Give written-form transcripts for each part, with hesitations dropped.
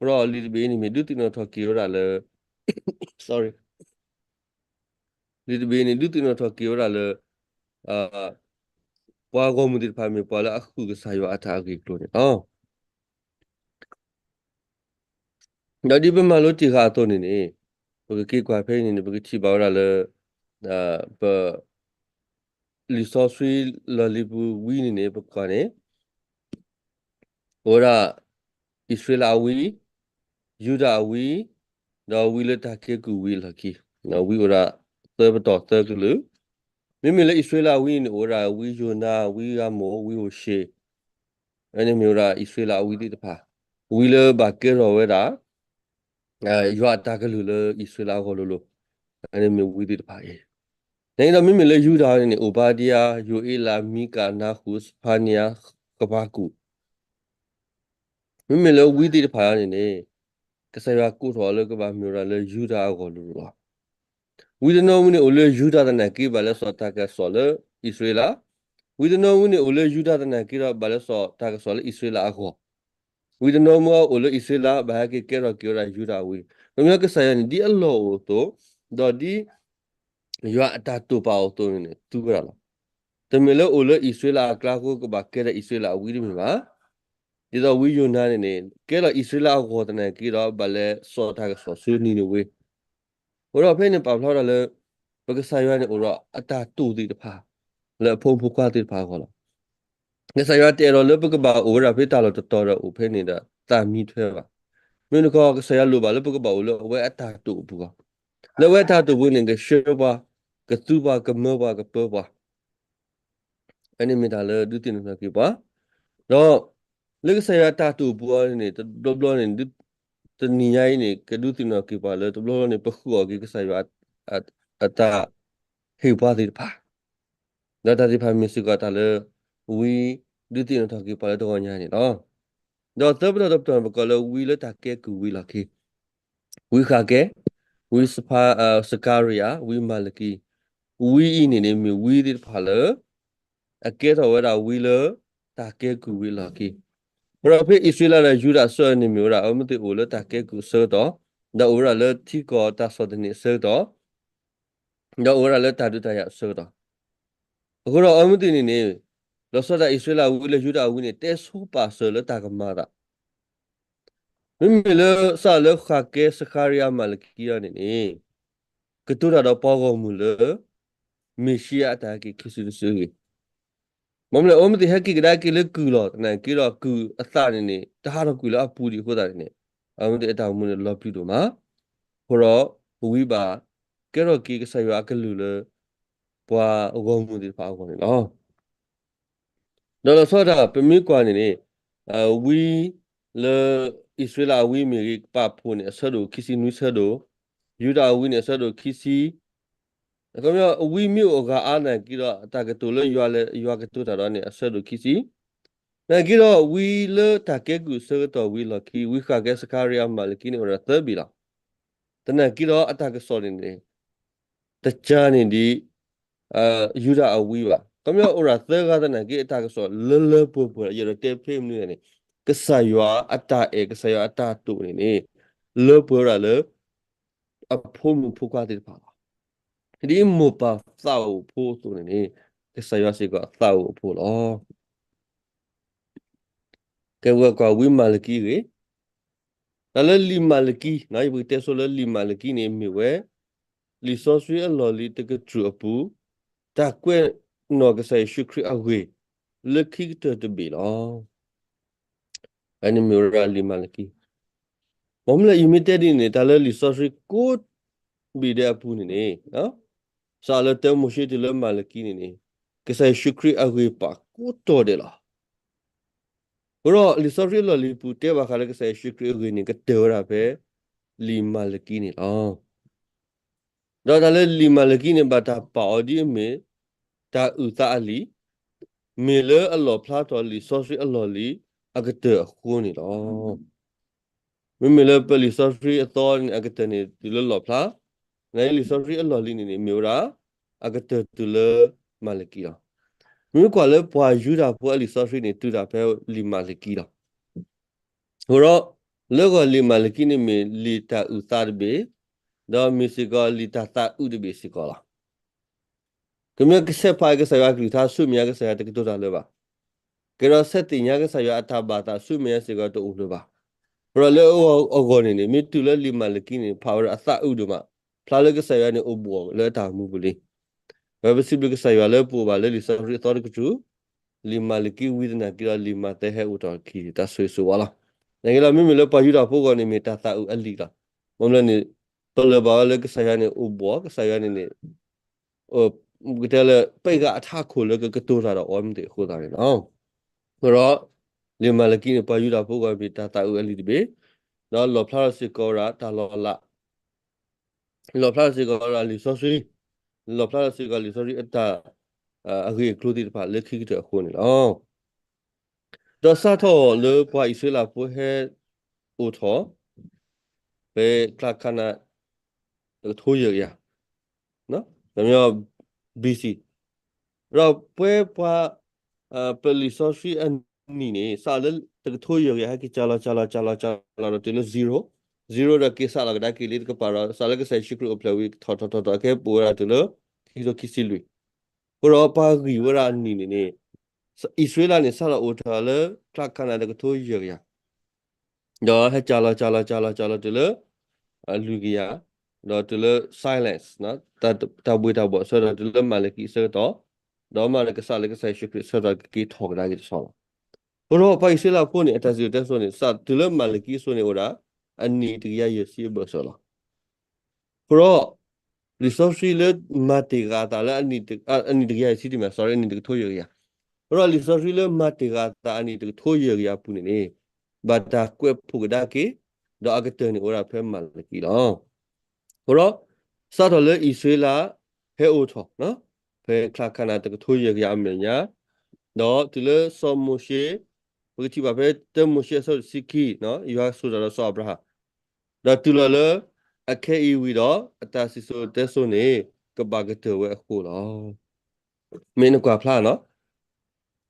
Bro, little bit in me do to not talk you sorry. Little bit in do to not talk you uh Wago mudir pami pala aku ke sayo atagi klone. Oh, jadi pemalu tiga atau ni. Bagi kau apa ni bagi ciba orang be lisosui lalibu wini ni bukan ni. Ora Israel awi, Juda awi, dah wila tak ke wil lagi. Na wi ora terbetul terkelu. Memang Israel awi ni ora wi Jona, wi Amo, wi Oshe. Ini mula Israel awi di depan. Wila bakir ora. Yo tak kelulu Israel awi lulu. Ini mula wi di depan. Nên là mình lấy Juda này Obadiah, Joela, Mika, Nahus, Pania, Kabaku. Mình lấy quý đi phải này cái sai ra cụ thọ lấy cái bà mình lấy Juda gọi luôn. We don't know when ole Juda the naki bala so taka sole Israela. We don't know when ole Juda the naki bala so taka sole Israela ako. We don't know more ole Israela bahagi kera kera Juda we. Kami ke saya ni di Allah to dadi yo atatu pa to ni tu berala. Temele ole Israela akla ko ke bakera Israela we ni ma. Di da we yo na ni kera Israela ako the naki bala so taka so su ni ni we. Ora pe ni pa phla le 不过三月呢，我说啊，打肚子的怕，来碰不挂的怕好了。那三月跌了，那不个把我那边打了就到了，我陪你的打米退吧。没那个三月六吧，那不个把我了，我也打肚不个，那我打肚不那个血吧，个猪吧，个猫吧，个包吧，อันนี้ไม่ได้เลยดูตีนนะกี่ปะแล้วเลิก三月打肚不啊นี่ตัวดบล้อนี่ดูตัวนี้ยัยนี่ก็ดูตีนนะกี่ปะเลยตัวล้อนี่ปะขัวกี่三月อ่ะตาหิวปะติดปะ Data di phàm mình gọi là we đưa tiền thằng kia phải đâu nhà này đó đó tập đoàn gọi là we là thằng kia cứ we là khi we khác cái we Sakaria we Malaki we ini này mình we đi phải là cái thôi là we là thằng kia cứ we là khi rồi phía Israel là Judah sơn này mình là ở một chỗ là thằng kia cứ sơn đó đó là thi có ta sơn này sơn đó đó là ta đưa ta sơn đó rồi ở một chỗ này Losoda Israel wile Juda wine te sopa sele tagamara. Mimile sa le khake Sakaria malkia ni. Ketura da pago mule Meshia ta ki kisirusugi. Mamle omti haki gida ki le kulo na kilo ku atani ni tahara kulo apuri hoda ni. Amti eta mune lopido ma. Horo wiba kero ki sayo akalule pa ogomu di pa ogoni lo. Đó sau đó bên mỹ quan này we le Israel we mi pa phun này sau đó kisi nuôi sau đó Juda we này sau đó kisi cái mà we mi ở cái anh này kia đó ta cái tuổi lên yo cái tuổi đó này sau đó kisi này kia đó we le ta cái gu sau đó we là khi we khác cái Sakaria mà là khi này ở đây bị là thế này kia đó ta cái số này ta cha này đi Juda we ba kami ora thega da na ki ta ka so le pu ya te phim ni ni ka sa yo ata ka sa yo ata tu ni le pu ra le a phu mu phu kwa ti pa di mu pa sa u phu tu ni ka sa yo si ka sa u phu lo ke wa ka wi ma le ki re la le li ma le ki na yi te so le li ma le ki ni mi we li so sui a lo li te ka tru pu ta kwe no ka sa shukri a we le ki te bi lo ani mi ra li ma le ki Momla imited ni tala resource code bida puni ni ha sala te mushi de la malaki ni ke sai shukri agui pa ko to de la ro resource lo li pu te ba khala ke sai shukri agui ni ke te ra pe li malaki ni la do tala li malaki ni ba ta pa odi me ta u ta ali me le allo pla to resource allo li agate ko ni la me le pe resource to ni agate ni lo lo pla Nãy lý do rất là linh này miêu ra, agat từ lơ Malaki đó. Mình qua lơ qua Juda qua lý do này từ đã phải li Malaki đó. Rồi le go li malakini me li ta utar be do mi si go li ta ta u de be si go la kemya ke se pa ke sa ya ki ta su mi ya ke sa ya te to da le ba ke ro se ti nya ke sa ya ta ba ta su mi ya si go to u le ba pro le o go ni mi tu le li malakini power a sa u de ma pla le ke sa ya ni o bo le ta mu bu le ba be si ke sa ya le po ba le li sa ri to ke tu li maliki wi na ki la li ma te he u to ki ta su su wa la ne la mi le pa yu da po go ni mi ta ta u a li la mo le ni to le ba le ke sa ya ni o bo ke sa ya ni cái là bây giờ thà khổ là cáiตัวเราอ๋อมันเด็กโคตรเลยเนาะเพราะเรียนมาแล้วกินไปอยู่แล้วพวกเราไปตาตาอุ้ยลิบเบ้แล้วหลบพลาดสิกอระตาลอละหลบพลาดสิกอระลิซอสีหลบพลาดสิกอลิซอสีตาอะไรครูที่ผ่านเลือกขี้เถอะคนเนาะดอสซาทอเลือกไปอิสระพวกเฮอุทอไปคลาคานาทุ่ยเยอะเนาะแล้วมีบีซี เราเพื่อว่าเป็นรีซอสที่อันนี้เนี่ยสารเลยแต่ก็ทั่วอย่างเงี้ยให้กิจจาลาเราตัวนี้ zero เราคิดสารก็ได้คิดลิดก็ปาราสารก็ใส่ชิคกี้พายวิทอแค่ปัวเราตัวนี้คิดว่าคิดสิลุยเพราะเราปากริวรานี่เนี่ยอิสราเอลเนี่ยสารอุทธาเลยคลากันอะไรก็ทั่วอย่างเงี้ยเดี๋ยวให้จาลาตัวนี้ลูกยาเดี๋ยวตัวนี้ silence นะแต่บุยตาบอดสุดเดี๋ยวตัวนี้มาเลยกิเสร็จต่อเดี๋ยวมาเลยก็สารก็ใส่ชิคกี้พายสุดเดี๋ยวกิทอกได้กิจสอน Oro pa isela phone ni atas yuta so ni sa tula malaki so ni ora anni tiya yesi bosola. Pro resource le mate ga ta la anni tiya yesi di ma sorry anni tiya thoye ya. Pro resource le mate ga ta anni tiya thoye ya pu ni bata kwe phu da ke do agate ni ora phe malaki lo. Pro sa to le isela he o tho no phe kla khana tiya thoye ya me nya do tula so mo she ပကတိပါပဲတမရှိဆောစီကီနော်ယူဟာဆိုတော့ဆောဘရာဒါတူလာလအခဲအီဝီတော့အတာစီဆိုတဲဆိုနေကဘာကတဲ့ဝဲခုလောမင်းကွာဖလာနော်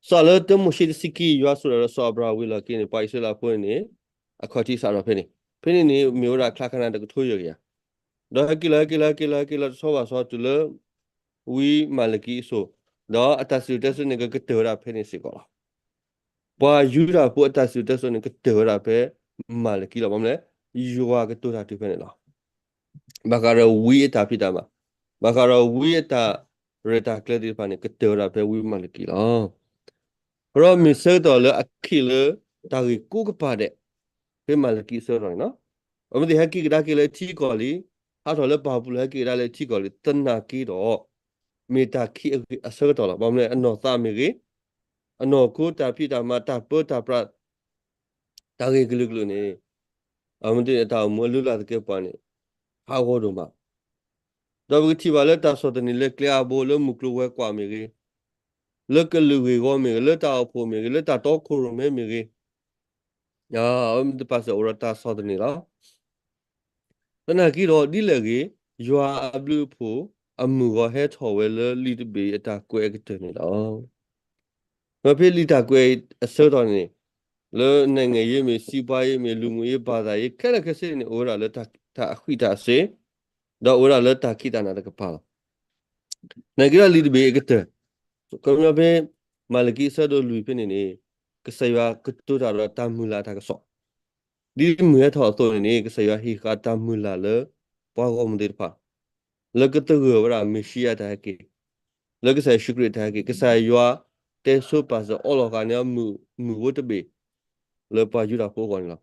ဆောလတမရှိစီကီယူဟာဆိုတော့ဆောဘရာဝီလာကင်းပိုင်ဆလာဖွင့်နေအခါတီစာတော့ဖိနေမျိုးရာခလာခနာတကထိုးရရဒါကီလာဆောပါဆောတူလဝီမာလကီဆိုတော့အတာစီတဲဆိုနေကတဲ့ရာဖိနေစီကောပွာယူရာပိုအတဆူတက်ဆိုနေကတော်ရာပဲမာလကီလာမလဲယူဝါကတော်တာတိဖဲနေလားဘာကရဝီအတာဖြစ်တာမှာဘာကရဝီအတာရတာကလဒီဖာနေကတော်ရာပဲဝီမာလကီလာရောမစ်ဆတော်လအခီလတာရီကုကပါတဲ့ပဲမာလကီဆိုတော့နော်အမဒီဟကီကဒါကီလေချီကောလီဟာတော်လဘာဘူးလေကီဒါလေချီကောလီတနာကီတော့မေတာခီအဆောတော်လာဘာမလဲအနော်သမီကြီးအနော်ကိုတာဖြစ်တာမှာတာပတာပရတာရီဂလုဂလုနေအမဒီအတာမလူလာတဲ့ပန်နေဟာဟောတော့မှာတော့ဘတိပါလက်တာဆိုတဲ့နေလက်ကလျာဘိုလမုကလဝဲကွာမီကြီးလက်ကလူကြီးကောမီလက်တာဖို့မီလက်တာတော့ခိုရမဲမီကြီးညာအမဒီပါစေရတာဆိုတဲ့နေလားတနကီတော့ဒီလေကြီးယွာအဘလူဖို့အမှုကဟဲထော်ဝဲလလီတဘေအတာကွဲကတဲ့နေတော့မဖေးလီတာကွဲအစောတော်နေလေနိုင်ငံရေးမြေစီပွားရေးမြေလူမှုရေးဘာသာရေးခက်လက်ခက်စနေဩရာလက်တာအခွိတာစေတော့ဩရာလက်တာခိတာနာတကပါနိုင်ငံလီတဘေကတဲ့ကမ္ဘာပဲမာလကီဆဒိုလူပြနေနေကဆယဝကတူတာတမူလာတာကစောဒီမြဲထော်တော်နေကဆယဝဟိကတမူလာလေပွားကောမတဲ့ပါလကတဂဝရာမရှိယတာကေလကဆယရှုခရတာကေကဆယဝတဲဆုပါဇအောလောကနေမူဝတ်တဘေလေပါယူတာပိုးကောနော်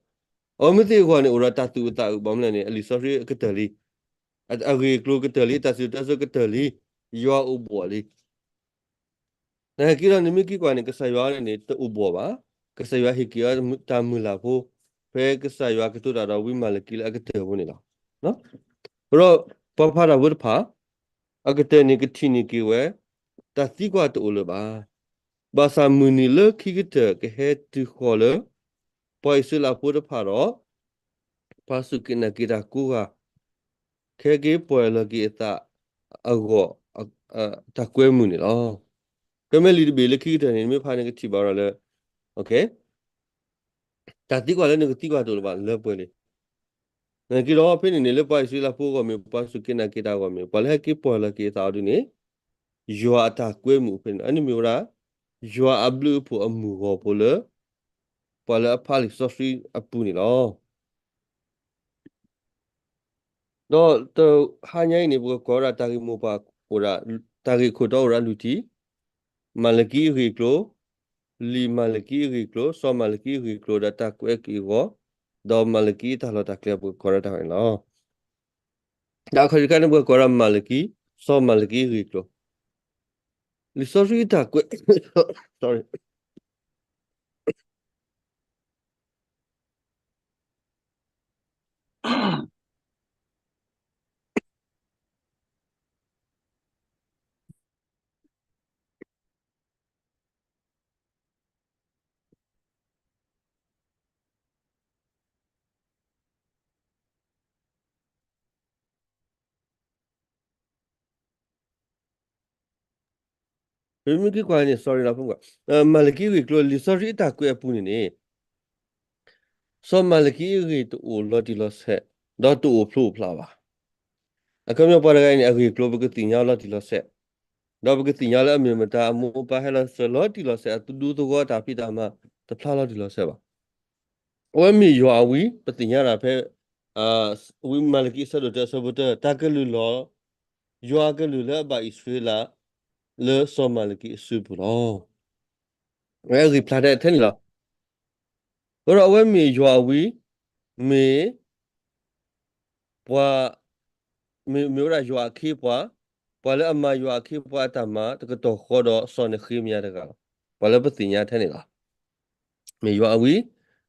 အမတိကောနေဩရတတူတာဘာမလဲနေအလီဆော်ရီကတလီအဂေကလိုကတလီတဆူတဆကတလီယောအဘောလီ那既然你们机关那个三月呢，都有播吧？个三月黑鸡啊，他们拉布，别个三月个都达到为嘛了？给了个得不呢了？喏，不然怕怕他不怕，啊个得那个天你给我，但西瓜都有了吧？把三木你了，去个得个黑都好了，不好意思拉布的怕了，怕是给那给他过啊，开个不了给他啊个他关门了。ကမဲလီဘေလခိတဲ့နေမဖာနေကတိပါရလဲโอเค ဒါတိကွာလည်းနေတိကွာတို့ဘာလဲပွဲလေငါကတော့ဖိနေနေလေပိုက်စီလာပိုးကမေပါစုကိနာကိတာကမေဘာလဲကိပေါ်လာကိတာတို့နေယွာတာကွဲမှုဖိနေအနိမျိုးရာယွာအဘလူဖို့အမှုကိုပိုလေပါလေဖာလီဆိုဖီအပူနေလောတော့ဟာညိုင်းနေဘောကောရာတာဂီမိုပါဟိုရာတာဂီခိုတော့ရာလူတီမလကီရီကလိုလီမလကီရီကလိုဆောမလကီရီကလိုဒတာကွဲကီကိုဒေါ်မလကီတာလောတာကလဘောကောရာတာဟဲ့လောဒါခရီကန်ဘောကောရာမလကီဆောမလကီရီကလိုလီဆိုရီတာကွဲ sorry ဘယ်မိကကွာနေ sorry လာဖုန်းကမလကီရီကလိုလီဆိုရီတာကွဲပူနေနေဆောမလကီရီတူလော်တီလော့ဆက်ဒေါ်တူဖလိုဖလာပါအခမေပါရဂိုင်းအဂီကလိုဘကတင်ညာလော်တီလော့ဆက်ဒေါ်ဘကတင်ညာလည်းအမြင်မတာအမပါဟဲလော့ဆလော်တီလော့ဆက်တူဒူတော့တာဖိတာမတဖလာလော်တီလော့ဆက်ပါဝဲမီယွာဝီပတင်ညာတာဖဲအာဝီမလကီဆဒတဲ့ဆဘတဲ့တာကလူလောယွာကလူလည်းပါဣစရေလle somaliki subro we ri plade ten la ro we mi ywa wi me bwa me ra ywa khi bwa le ama ywa khi bwa ta ma de to kho do so ne khi mya de ga bwa le pa tin nya ten la me ywa wi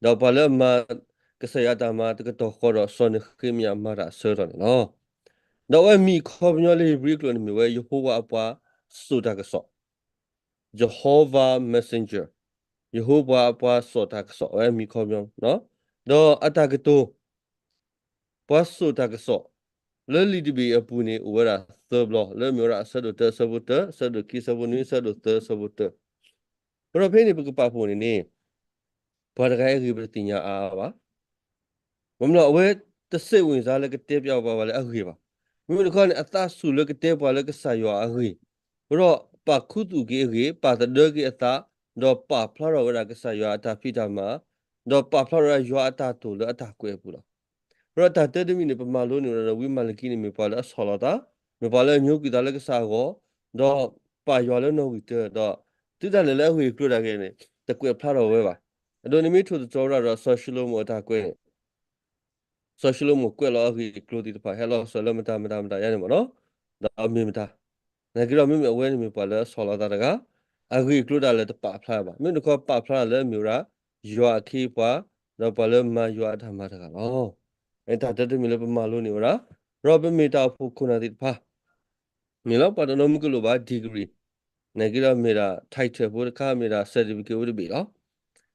do bwa le ma ka sa ya ta ma de to kho do so ne khi mya ma ra so do no do we mi kho myo le ri klo ne me we yo ho wa bwa so da ka so Jehovah Messenger ယေဟောဝါအပွားစောတာကစောအဲမိခေါမြောင်းနော်တော့အတကတိုပွားစောတာကစောလဲလီဒီဘီအပူနေဝရသဘလလဲမျိုးရဆဒတဆဘတဆဒကီဆဘနီဆဒတဆဘတဘရဖေးနေပကပဖို့နေဘာတကယ်ကြီးပတင်ညာအားပါဘမလို့အဝဲတစိတ်ဝင်စားလဲကတဲပြောက်ပါပါလဲအခေပါမြို့တခါနဲ့အသဆူလဲကတဲပါလဲကဆာယောအခေဘရောပါခုတူကြီးအခေပါတဒကြီးအသတော့ပါဖလာရောရကဆာယောအတာဖိတာမှာတော့ပါဖလာရောအတာတူလဲအတာကွဲပူလားဘရောတာတဲတမီနေပမာလို့နေရဝိမလကီနေမပါလဲအဆောလာတာမပါလဲညုတ်ကီတာလဲကဆာကိုတော့ပါယောလဲနော်ဝီတဲ့တော့တိတယ်လဲဟွေကရတာကနေတကွဲဖလာရောဝဲပါအဒိုနီမီထိုတော်ရတော့ဆောရှယ်လိုမအတာကွဲ social မကွဲလာပြီး close ဒီပါ hello ဆလမတာမတာမတာရတယ်မနော်ဒါအမြင်မတာငါကတော့မြင်အဝဲနေပါလဲဆောလာတာတကအဂီ close တာလဲတပါဖလာပါမြင်တော့ပါဖလာလဲမျိုးရာရွာခေးပွားတော့ပါလဲမရွာဓမ္မတကနော်အဲ့ဒါတတမီလဲပမာလို့နေရာရောဘမီတာဖို့ခုနာတိဖာမီလောပါတော့မကလို့ပါ degree ငါကတော့မီရာ title ဘုရခါမီရာ certificate ဝရပြီနော်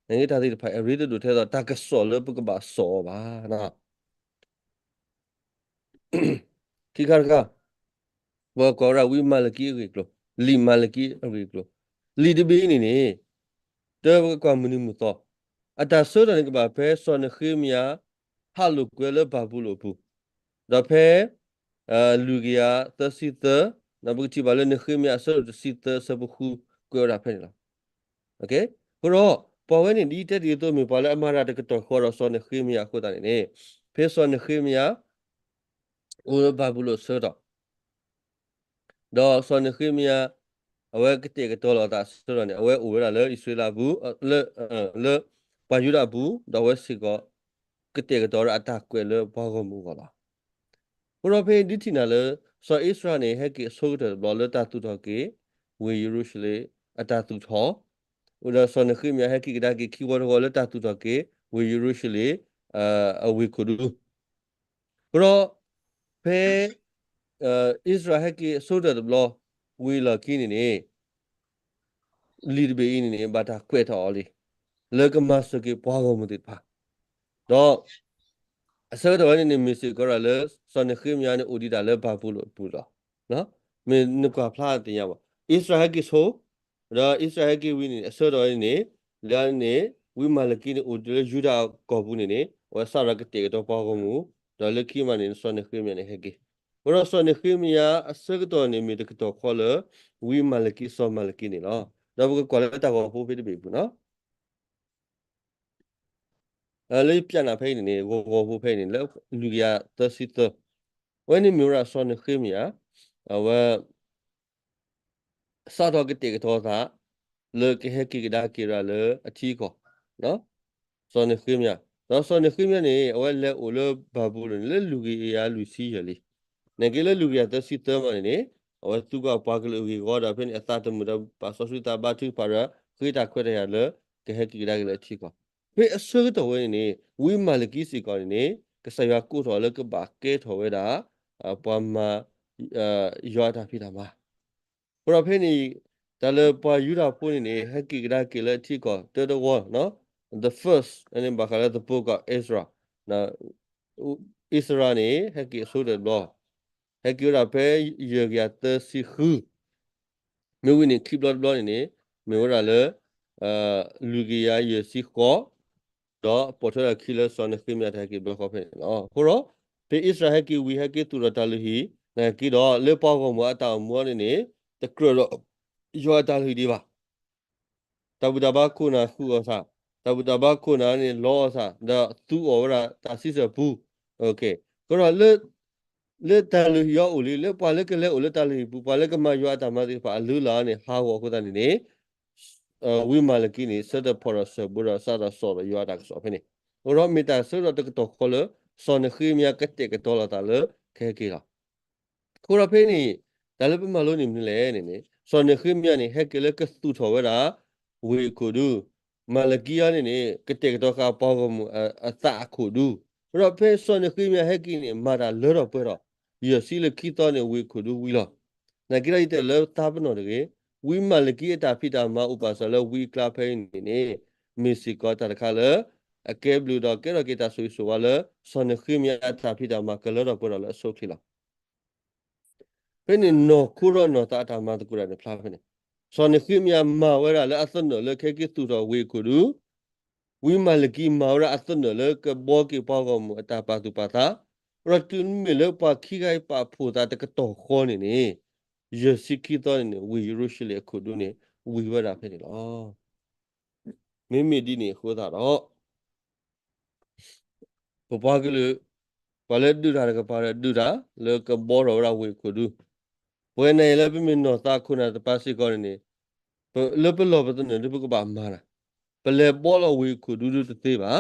ငါကတော့ဒီဖာ read တို့ထဲတော့တကဆောလဲပကပါဆောပါနော်ခိခါကဘောကောရာဝိမလကီရီကလိုလီမလကီရီကလိုလီဒဘီနီနေတေဘကမနီမူတော့အတာဆိုရနေကဘာဖဲဆွန်ခိမီယာဟာလုကွဲလဘဘူးလို့ဘူးဒါဖဲလူကီယာသစီတနဘတိဘလနေခိမီယာဆောစီတဆဘခုကွဲရဖဲလားโอเคဘရောပေါ်ဝဲနေဒီတက်ဒီတော့မြပါလဲအမရတကတော့ခေါ်တော့ဆွန်ခိမီယာခုတာနေဖဲဆွန်ခိမီယာဦးဘဘူးလို့ဆောတော့တော့ဆွန်ခိမီယာအဝဲကတိကတော့လာတာဆိုတော့အဝဲဦးရလဲဣဆွေလာဘူးလဲပါယူလာဘူးတော့ဝဲစီကကတိကတော့အတာကွယ်လဲဘောကမှုကလားဘရဖေဒီတီနာလဲဆိုဣစရာနေဟက်ကီဆိုတဲ့ဘောလတာတူတော့ကေဝေယေရုရှလေအတာတူထောဦးလာဆွန်ခိမီယာဟက်ကီကဒါကေခီဝရဘောလတာတူတော့ကေဝေယေရုရှလေအဝေကုဒူဘရဖေဣစရာဟက်ကီဆိုတဲ့ဘောဝေလာကင်းနေလီဒဘေင်းနေဘာတာကွဲတော်လေလေကမစကေပွားကုန်မတိပါတော့အစတော်နေမီစီကရလေစနခိမယာနေဦးဒီတာလေဘာဘူးလို့ပူတော့နော်မင်းနကဖလာတင်ရပါဣစရာဟက်ကီဆိုတော့ဣစရာဟက်ကီဝင်းနေအစတော်နေလာနေ we malaki ni udle juda kabuni ni wa sara ke te to pa ko mu da le ki ma ni so ne khim ne hege ora so ne khim ya asag to ni mi de to khol we malaki so malaki ni lo da bu ko la ta ko fu fi de bu no a le pian na phe ni go fu phe ni le lu ya ta si to when ni mi ra so ne khim ya wa sa to ke te to sa le ke he ki da ki ra le a thi ko no so ne khim ya đó so ne khim ya ni wa le o le ba bu le lu ki ya lu si ya le ne ke le lu ki ya ta si to ma ni wa tu ka pa ke lu ki go da phe ni a ta to mu da pa so su ta ba tu pa ra khri ta khwe ya le ke he ki da ke le thi ko phe a so to we ni wi ma le ki si ko ni ke sa ya ku tho le ke ba ke tho we da pa ma yo ta phi da ma ဘရဖိနီဒါလပွာယူတာပိုးနေဟက်ကီကဒါကီလက်တီကောတေတဝနော် the first and then bakala the book of Ezra na Ezra ni hekki so de lo hekki ra pe ye ya te si khu me wini keep lo ni me wala le lu gi ya ye si ko do potra khile son khim ya hekki be ko phe no ko ro pe Israel hekki we hekki tu ra ta lu hi na ki do le pa ko mo ata mo ni te kro lo yo ta lu di ba tabu daba kuna hu osa tabu daba kuna ni lo osa da tu ora ta si se bu okay ko le ta lu yo u le pa le ke le u le ta lu bu pa le ke ma yo ta ma di pa lu la ni ha wo ko ta ni wi ma le ki ni se de por se bu ra sa da so yo ta so fe ni ro mi ta so da to ko le so ne khi mi ka te ke to la ta le ke ki la ko ra fe ni da le pa ma lo ni mi le ni so ne khi mi ni he ke le ke tu tho we da we ko du malakia ni ke te to ka pa ko mu a ta ko du ro pe so ne khi mi he ki ni ma da lo ro pe ro ye si le ki to ni we ko du wi lo na ki ra te le ta pa no de we malakia ta phi ta ma u pa so le we kla pe ni mi si ko ta ka le a ke blu do ke ro ke ta so wa le so ne khi mi ta phi ta ma ke lo ro pe ro le so ki lo pe ni no ku ro no ta ta ma ta ku ra ne phla pe ni so ne khi mi ma wa ra le a so no le ke ki tu do we ko du we malaki maura atno le ke bo ki pa ko mu ata pa tu pa ta ratun me le pa khi gai pa phu ta te ka to kho ni ye sikhi to ni we ru shi le khu du ni we wa da phe ni lo me me di ni kho ta ro pa pa ke le pa le du da ka pa le du da le ke bo ro ra we khu du we ne le pe me no ta khu na ta pa si ko ni le pe lo pa tu ne le pe ko ba ma ra pe le bo lo we khu du du te ba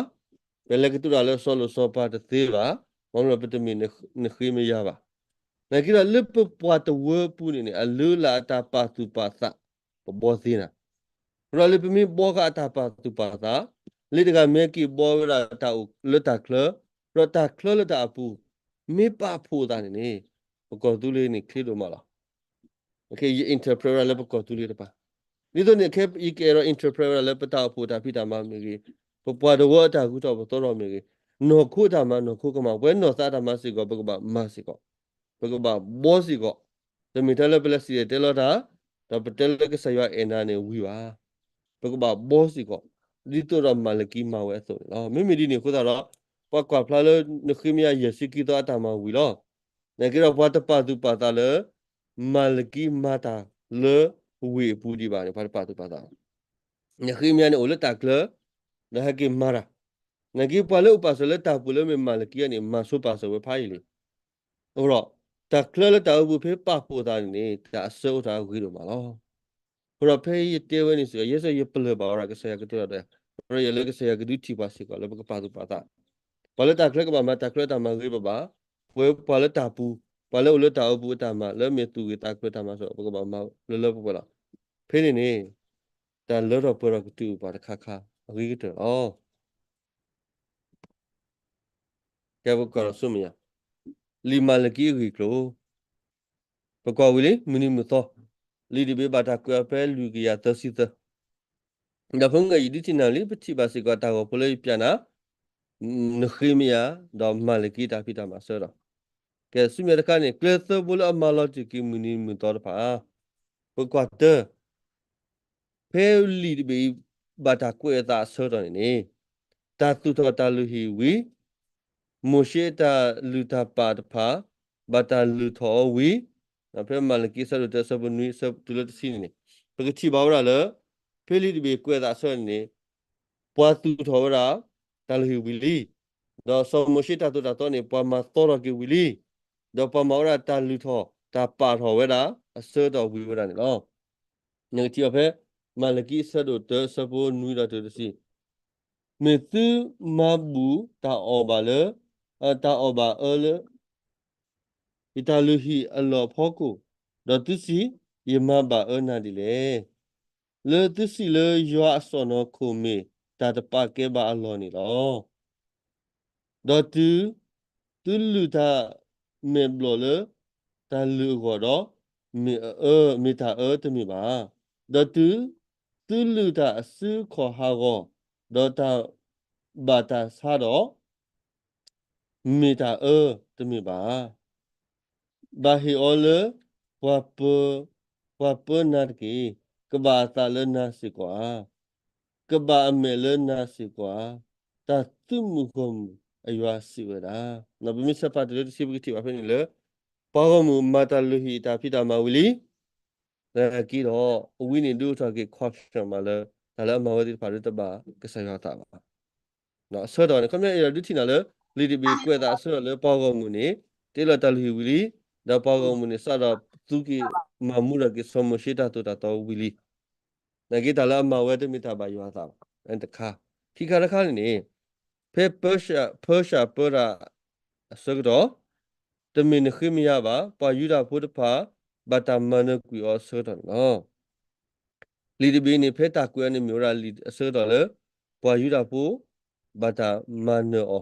Pele que tú la solo sopa de teba, vamos a pedir ni khime yaba. Na kira lepe puata wepu ni alula ata patu pata, bosina. Kura lepe mi boka ata patu pata, litika meki bora ata leta kle, rota kle leta apu, mi pa pu tani ni, pokotuli ni klido mala. Okay, ye interpret lepe kotuli pa. Nito ni ke ikero interpret lepe ta pu ta pita ma mi po pa do wa ta ku to to ro mi no khu ta ma no khu ka ma we no sa ta ma si ko ma si ko ba bo si ko de mi tele pele si te lo ta da tele ke sa yo ena ne wi ba bo si ko di to ro ma le ki ma we so no mi di ni khu ta ro pa kwa phla le ne khi mi ya ye si ki to ta ma wi lo ne ki ro pa ta pa tu pa ta le ma le ki ma ta le wi pu di ba ne pa tu pa ta ne khi mi ya ne o le ta kle na ha ki ma ra Nagi pala upasa le ta pula me malakia ni maso pasa we paili. Oro ta klela ta bu pe pa po ta ni ta so ta wi do ma lo. Oro pe ye te we ni so ye so ye pele ba ora ke sa ya ke te da. Oro ye le ke sa ya ke du ti pa si ko le pa tu pa ta. Pala ta klela ba ma ta klela ta ma wi ba. We pala ta pu pala u le ta bu ta ma le me tu ke ta klela ta ma so ba ma le pa la. Pe ni ta le ro pa ro ke tu pa ta kha. Wi ke te. Oh, ke bu ko so mi ya. Li malaki wi klo. ပကောဝီလေမီနီမသောလီဒီဘေဘာတာကွယ်ဖဲလူကီယာသစီသဒါဖုန်ကယီဒီချင်နာလီပတိပါစီကတာကိုပလေးပြန်နာနခိမီယာဒါမလကီတာဖီတာမဆောရကဲဆုမြတကနေကလသဘူလအမလာတီကီမီနီမသောဖာပကွာတဖဲလီဒီဘေ巴达贵大说的呢，大都头大路去为，莫些大路他巴的帕，巴达路头为，那偏马来西亚路的什么女什图了西呢？这个七包了，菲律宾贵大说呢，巴都头啦，大路去为哩，那什么些大都大头呢，巴马多了给为哩，那巴马啦大路头，大巴头为啦，说到为为啦呢。那个地方，马来西亚路的什么女的图了西。Metu mabu ta obale ta oba ele italuhi alo phoko do tusi yema ba ena dile le tusi le yo asono khome ta ta pa ke ba alo ni lo do tu lu ta me blo le ta lu go do me ta te mi ba do tu lu ta su kho ha go do ta ba ta sa do Mita temi ba bahi ole wapa narki keba ta le nasi kwa keba me le nasi kwa ta tumu kom aywa siwera na bimi sapa de si bukiti wa feni le pagomu mata luhi ta pita mawili na ki do wini du ta ki question ma le ta le ma wadi pa de ba ke sa ya ta ba no so do ne khamya ya du ti na le li di bi kwe ta so le pagomu ni te la ta luhi wili da pagomu ni sa da tu ki ma mu ra ki so mo shi ta to ta to wili na ki ta le ma wadi mi ta ba ya ta en ta kha ki kha ra kha ni pe persha pura so do te min khimiya ba pa yu da phu de pha ba ta man ku yo so do no li di bi ni phe ta ku ni myo ra li so do le pa yu da phu ba ta man o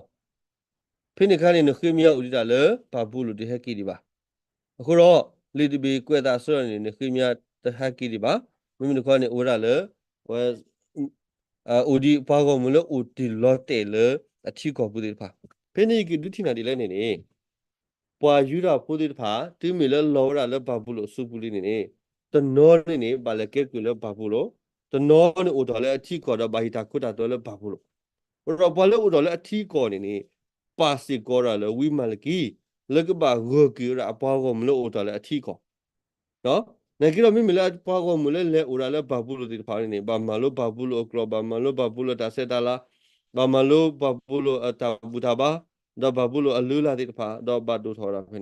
ဖိနေခါနေနခိမီယာဥဒီတာလေဘာဘူးလို့ဒီဟက်ကီဒီပါအခုတော့လီဒီဘီကွဲတာဆိုရနေနခိမီယာတဟက်ကီဒီပါမိမိနခေါနေဥရလေဝဲဥဒီဘာကောမလို့ဥဒီလော့တဲလေအထီကောဘူးဒီပါဖိနေကီဒုတိနာဒီလဲနေနေပွာယူရာပိုဒီဖာတီမီလေလောရာလေဘာဘူးလို့စုပူလီနေနေတနောနေနေဘာလေကဲကူလေဘာဘူးလို့တနောနေဥတော်လေအထီကောတော့ဘာဟီတာခုတာတော့လေဘာဘူးလို့တော့ဘာလေဥတော်လေအထီကောနေနေပါစီကောရလေဝိမလကီလကဘာဂောကီရာအပေါကောမလို့ဥတော်လေအထီကောနော်နေကြတော့မိမလေအပေါကောမလေလေဥရလေဘာဘူးလို့ဒီဖာနေဘာမလို့ဘာဘူးလို့ကလောဘာမလို့ဘာဘူးလို့တာဆက်တာလားဘာမလို့ဘာဘူးလို့အတာဘူတာပါတော့ဘာဘူးလို့အလူလာဒီဖာတော့ဘာဒူထော်တာဖ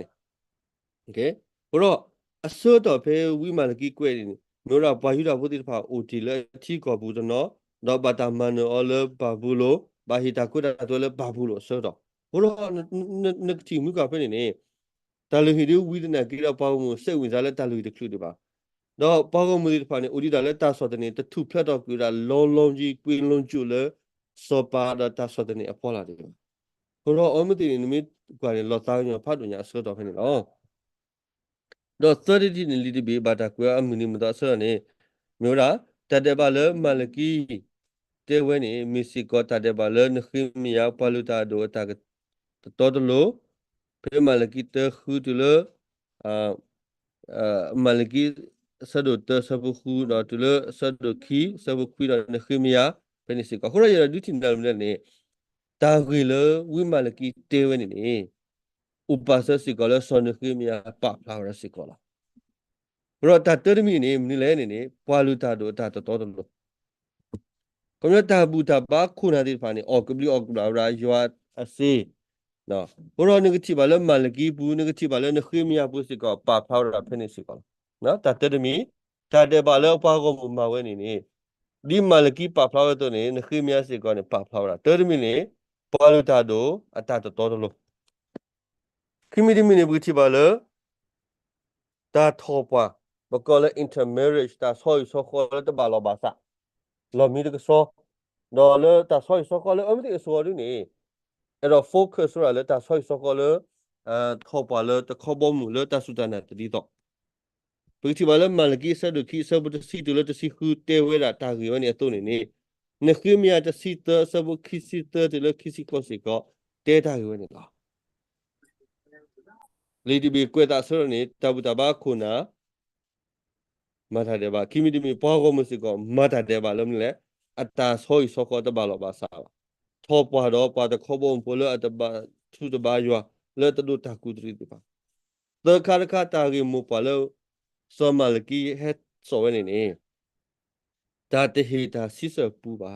Okay ဘရောအစောတော့ဖေဝိမာလကီကွဲနေမျိုးတော့ဘာယူတာဘုတိတဖာအိုတီလေအထီကောဘူးတော့တော့ဘာတာမန်အော်လဘာဘူးလို့ဘာဟီတာကုတာတော့လေဘာဘူးလို့စောတော့ဘရောနကတိမြကဖနေနေတာလူဟီဒီဝိဒနာကီတော့ပေါ့မှုစိတ်ဝင်စားလဲတာလူဒီကလူတွေပါတော့ပေါ့မှုဒီတဖာနေအိုတီတာလဲတာဆောတဲ့နေတထုဖလက်တော့ကူတာလုံးလုံးကြီးကွင်းလုံးကျလေစောပါတော့တာဆောတဲ့နေအပေါ်လာတယ်ဘရောအမတိနေမိကွာလေလောသားညဖတ်တော့ညာစောတော့ဖနေတော့တော့သရတိနေလီဒီဘေဘာတာကွာအမှုနေမတော်ဆောနေမျိုးလားတတဲ့ပါလေမလကီတဲဝဲနေမီစီကောတတဲ့ပါလေနခိမီယာပလူတာဒိုတာကတော်တလို့ဖေမလကီတခုတူလအာမလကီဆဒုတဆဘခုတော့တူလဆဒုခီဆဘခွီတော့နခိမီယာဖနေစီကောခရရဒုတင်တယ်နေတာဂီလဝိမလကီတဲဝဲနေဥပစစီကောလဆောနခိမီယာပပလာရစီကောလာဘရောတာတရမီနေမနီလဲနေပွာလူတာတို့တာတော်တော်လို့ကွန်ရတာဘူတာဘာခုနာဒီဖာနေအော်ကဘလီအော်ကဘလာရာယွာအစီနော်ဘရောနဂတိဘာလမလကီဘူးနဂတိဘာလနခိမီယာဘူးစီကောပါဖောက်ရာဖနေစီကောနော်တာတရမီတာတဲ့ဘာလပွာကောမဝဲနေဒီမလကီပါဖောက်ရတော့နေနခိမီယာစီကောနေပါဖောက်ရာတရမီနေပွာလူတာတို့အတာတော်တော်လို့ခိမီဒီမီနေဘူးတိဘာလတာထောပွားဘကောလ intermarriage တာဆောယဆောခေါ်တဲ့ဘာလောဘာသာလောမီတကဆောဒေါ်လာတာဆောယဆောခေါ်လေအမတိဆောရင်းနေအဲ့တော့ focus ရလေတာဆောယဆောခေါ်လေထောပွားလေတခေါ်ဘောမူလေတာစူတနာတဒီတော့ပတိဘာလမလကီဆဒုခိဆဘတစီတူလေတစီခူတေဝဲတာတာဂီဝနေအတုနေနေခိမီယာတစီတဆဘခိစီတတလေခိစီကောစီကောတေတာဂီဝနေတော့လေဒီဘီကွေတာဆောရနေတာဘူတာဘာခုနာမထာတဲ့ပါခိမီဒီမီပေါ်ကောမစီကောမထာတဲ့ပါလုံးလေ อัตราซอยสกอตบาลบาสาทอปวาดอปวาดขบงพลอัตบาทุตบายัวเลตดูตากุตริติปาเตอคาร์คาตากิมุปาเลสมาลกีเฮตโซเวนินีตาเตหิตาซิสปูบา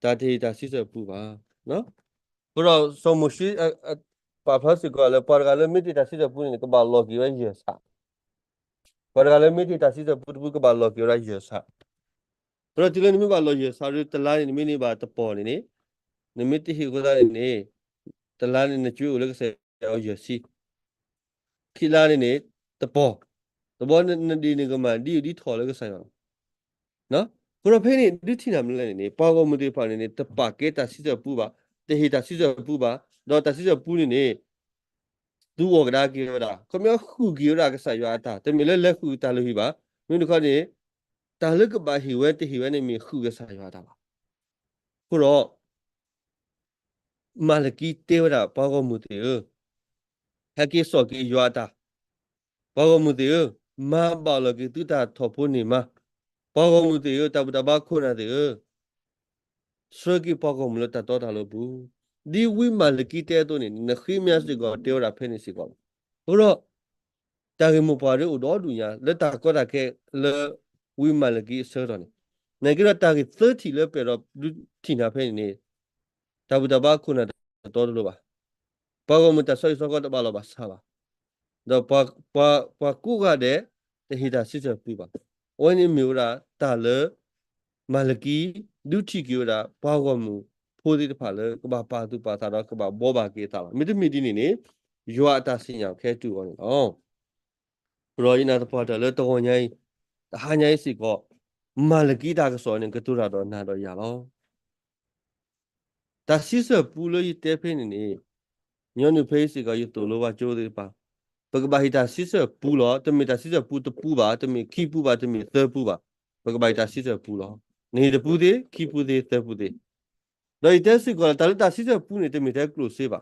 ตาเตหิตาซิสปูบาเนาะเพราะสมุชีปาพัสกอลปาร์กาเลมิติตาซิสปูนี่ก็บาลอกิวเยสาปาร์กาเลมิติตาซิสปูก็บาลอกิวเยสาเพราะที่เรื่องนี้บาลอเยสารุตลานี่มินิบาตปอนี่นิมิติฮิกุดานี่ตลานี่นจูอุลกเซอเยสีคิลานี่ตปอตปอนี่ดีนี่ก็มาดีถอลก็ใส่มาเนาะเพราะเพนี่ดิที่นำเลยนี่ปากมุติพานี่ตปาเกตาซิสปูบาเตหิตาซิสปูบาดอตาซิสปูนี่ดูออกได้กี่ว่าเขาไม่คู่กี่ว่าก็ใส่ยาตาแต่ไม่เล่นเล่นคู่ตาลุยบ้าไม่รู้เขาเนี่ยตาเลิกบ้าหิวเตหิวเนี่ยมีคู่ก็ใส่ยาตาบ้าเพราะมาลกี้เทวดาปากมุติให้กี่สกี่ยาตาปากมุติมาบาลกี้ตุตาทอปุนี่มาปากมุติตาบุตาบ้าคนนั้นสกี้ปากมุลตาตัวตาลบูดีวิมาลกี้เทตัวนี้นักขีมีสิกอเทวดาเพนิสิกอเพราะตากิมุปารุอุดอดุญาเลตากอดาเคเลวิมาลกีเซอร์นี่ในกิรตากิ30เลเปรอดูทีนาเพนี่ตาบุตาบาคุณะตอดโลบาปากมุตาซอยสกอตบาลบาสาบาดอปากูกาเดเตหิตาซิเซปีบาวันนี้มิวราตาเลมาลกีดูทีกิวราปากมุโพธิตพาเลกบาปาตุปาตาระกบาบอบาเกตามิดมิดีนี่ยัวตาสิญญาแค่ตัวนี่อ๋อรอยนาตพอตาเลตโกญายตาญายสิก็มาลกีตากสอนนี่กตุระดอนาดอยาลอตาซิเซปูโลยเตเพนี่ညနေဖေးစီကယူတူလိုပါကြိုးသေးပါပကဘာဟီတာစစ်စပူလောတမီတာစစ်စပူတပူပါတမီခိပူပါတမီသပူပါပကဘာဟီတာစစ်စပူလောနေတပူသေးခိပူသေးသပူသေးတော့တဲ့စီကတာလတာစစ်စပူနေတမီတဲ့ကလို့စေပါ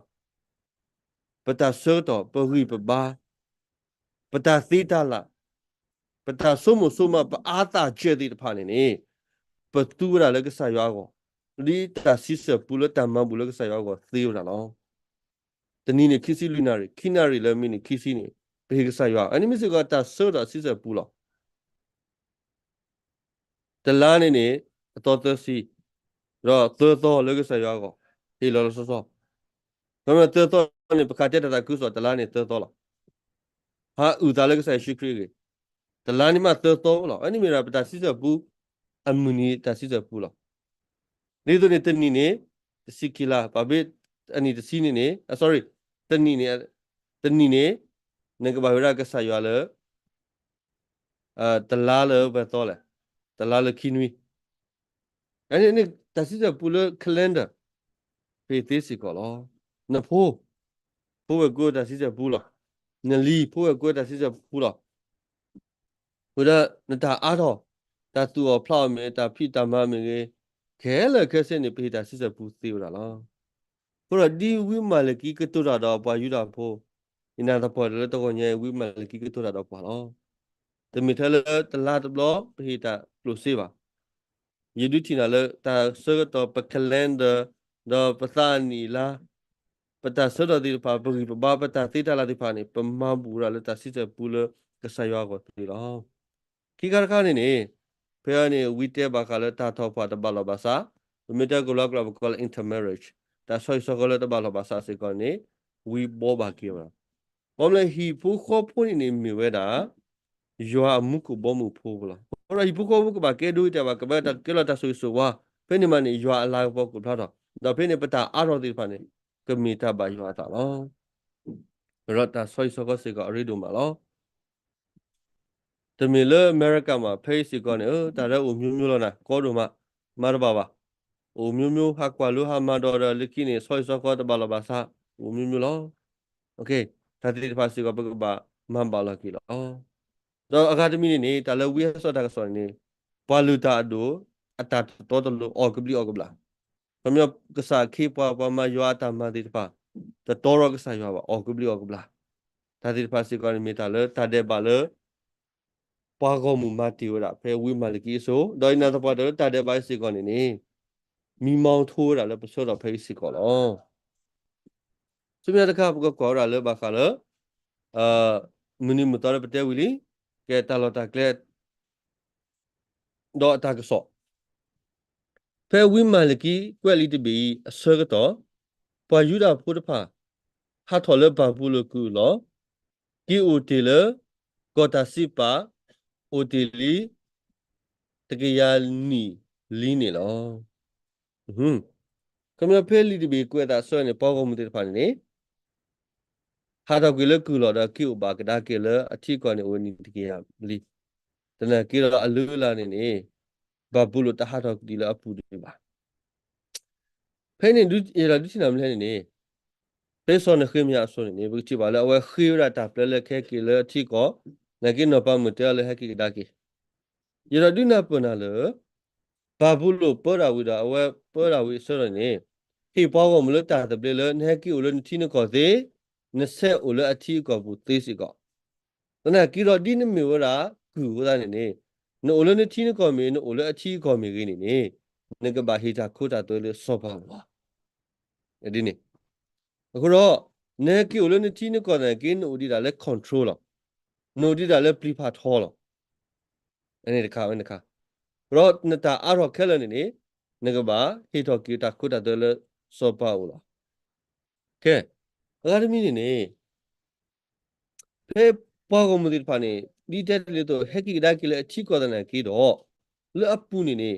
ပတာဆောတော့ပဟိပဘာပတာသီတာလာပတာဆုမဆုမပအာတာကျဲတဲ့ဖာနေနေပတူရလည်းကစားရွာကိုလီတာစစ်စပူလတမဘူးလည်းကစားရွာကိုသေရလောတနည်းနဲ့ခီစီလူနာရီခိနာရီလည်းမင်းခီစီနေဘေကစားရွာအနိမစကတာဆောတာစစ်စပူလောတလားနေအတော်သစီတော့တော်လည်းကစားရွာကိုဟီလောဆောဆောဒါပေမဲ့တော်နေပခတဲ့တာကုဆိုတလားနေတော်လားဟာဥဒါလည်းကစားရှိခရီတလားနေမှာတော်လားအနိမရာပတာစစ်စပူအမူနီတာစစ်စပူလားနေတော့နေတနည်းနေစီကီလာဘာဘစ်အနိတစီနေ sorry တနည်းနေငကဘာရကစားရွာလေတလားလေဘယ်တော့လဲတလားလေခီနွီအဲ့ဒီတစီစပူလကလန်ဒါဖေးသေးစီကောလောနဖိုးဝကိုတစီစပူလားနလီဖိုးဝကိုတစီစပူလားဘုရားနတာအားတော့တာသူော်ဖလောက်မေတာဖိတမမေခဲလေခဲစနေပေတာစီစပူသေးရလားဘုရားဒီဝိမာလကီကတူရတော့ပွာယူတာဖိုးอินาตพอเลตก็เนี่ยวิมาลกิกตัวระดับพอแล้วแต่มีเท่าเลยตลาดบล็อกที่ตาปลุกสิบะยูดูที่นั่นเลยตาเสือตัวปักแคลนเดอร์ดอปัตตานีละปัตตาเสือดีพาปุริปบ้าปัตตาติดตลาดที่พานี่ปมาบูราเลยตาสิจะปูเลยก็สายว่าก็ตีแล้วคิดการการนี่เพื่อนนี่วิเทบาคาเลยตาทอปาตบาลบาซาไม่ได้กุลากลาบก็เลย intermarriage แต่ซอยสกอเลยตบาลบาซาสิก่อนนี่วิบอบาเกี่ยวนะผมเลยฮีผู้ครอบพูดนี่มีเวลายัวมุกบ่มุพูบละเพราะฮีผู้ครอบมุกบาเกดูแต่ว่าก็แบบเกล้าตาสุยสุว่าเพื่อนมันนี่ยัวอะไรพวกกูพลาดแต่เพื่อนปตาอารมณ์ที่พันนี่ก็มีตาบายัวตาล้อเราตาซอยสก็สิก็รีดูมาล้อแต่มีเลยอเมริกามาเพย์สิก็เนี่ยแต่เราอุ้มมิวแล้วนะก็ดูมาดูบ้าอุ้มมิวฮักว่าลูฮามาดอร์ลิกินี่ซอยสก็ตบาลบาซาอุ้มมิวล้อโอเคถ้าที่ภาษีก็เป็นแบบมันบาลกี่ล้อတော့အခါတမီနေတာလဝီဆော့တာဆိုနေပွာလူတာဒိုအတတော်တော်အော်ကပလီအော်ကပလာဘမကစားခေပွားပွားမရွာတာမတိတပါတော်ရကစားရွာပါအော်ကပလီအော်ကပလာတာတိဖာစီကောမီတာလတာတဲ့ပါလ ပါကောမူမတီဝရဖဲဝိမာလကီဆိုဒေါ်နာတပါတော့တာတဲ့ဘိုက်စီကောနေမိမောင်ထိုးတာလည်းပစောတော့ဖဲစီကောလောစမြတခါပကောရလည်းဘာခါလဲမနီမတော်ပတဲ့ဝီလီကဲတလော်တာကလက်တော့တာကဆော့ဖဲဝိမာလကီကွက်လီတဘီအစောကတော့ပွာယူတာဖို့တဖာဟာထော်လည်းဘာဘူးလို့ကူလောကီအိုတီလကောတာစီပါအိုတီလီတကယ်နီလီနေလောကမဖဲလီတဘီကွက်တာဆွဲနေပေါကောမှုတဲ့ဖာနေဟာတော့ကလကူလော်ကီအိုဘာကဒါကလအထီကောနေဝနီတကယ်လီတနကီလောအလူလာနေဘာဘူးလို့တဟာတော့ဒီလအပူဒီပါဖဲနေဒူရဒူချင်နမလဲနေဖဲစောနေခိမရဆိုနေဘူးချပါလဲအဝဲခိရတာပလဲခဲကီလအထီကောနကီနပမတဲလဲဟကီဒါကီရဒူနာပနာလဘာဘူးလို့ပေါ်တာဝီတာအဝဲပေါ်တာဝီဆိုရနေဟိပေါကောမလို့တာတပလဲလဲနကီဦးလနတီနကောသေးနဆက်ဦးလအထီကောဘူးသေးစီကောတနကီရောဒီနမီဝရာကူဝဒနေနိုဦးလနတီနကောမီနိုဦးလအထီကောမီကိနေနကဘာဟိတာခိုတာတွေလဲစောပါဝါဒီနေအခုတော့နေကီဦးလနတီနကောတဲ့ကိနိုဒီတာလဲ control လောနိုဒီတာလဲ prefer ထောလောအနေတခါရောနတာအရောခဲလနေနကဘာဟိတော့ကီတာခိုတာတွေလဲစောပါဝလာကဲအဂါမီနေဖဲပေါကောမဒီဖာနေဒီတက်လေတော့ဟက်ကီဒါကီလေအချီကောဒနာကီတော့လအပူနေ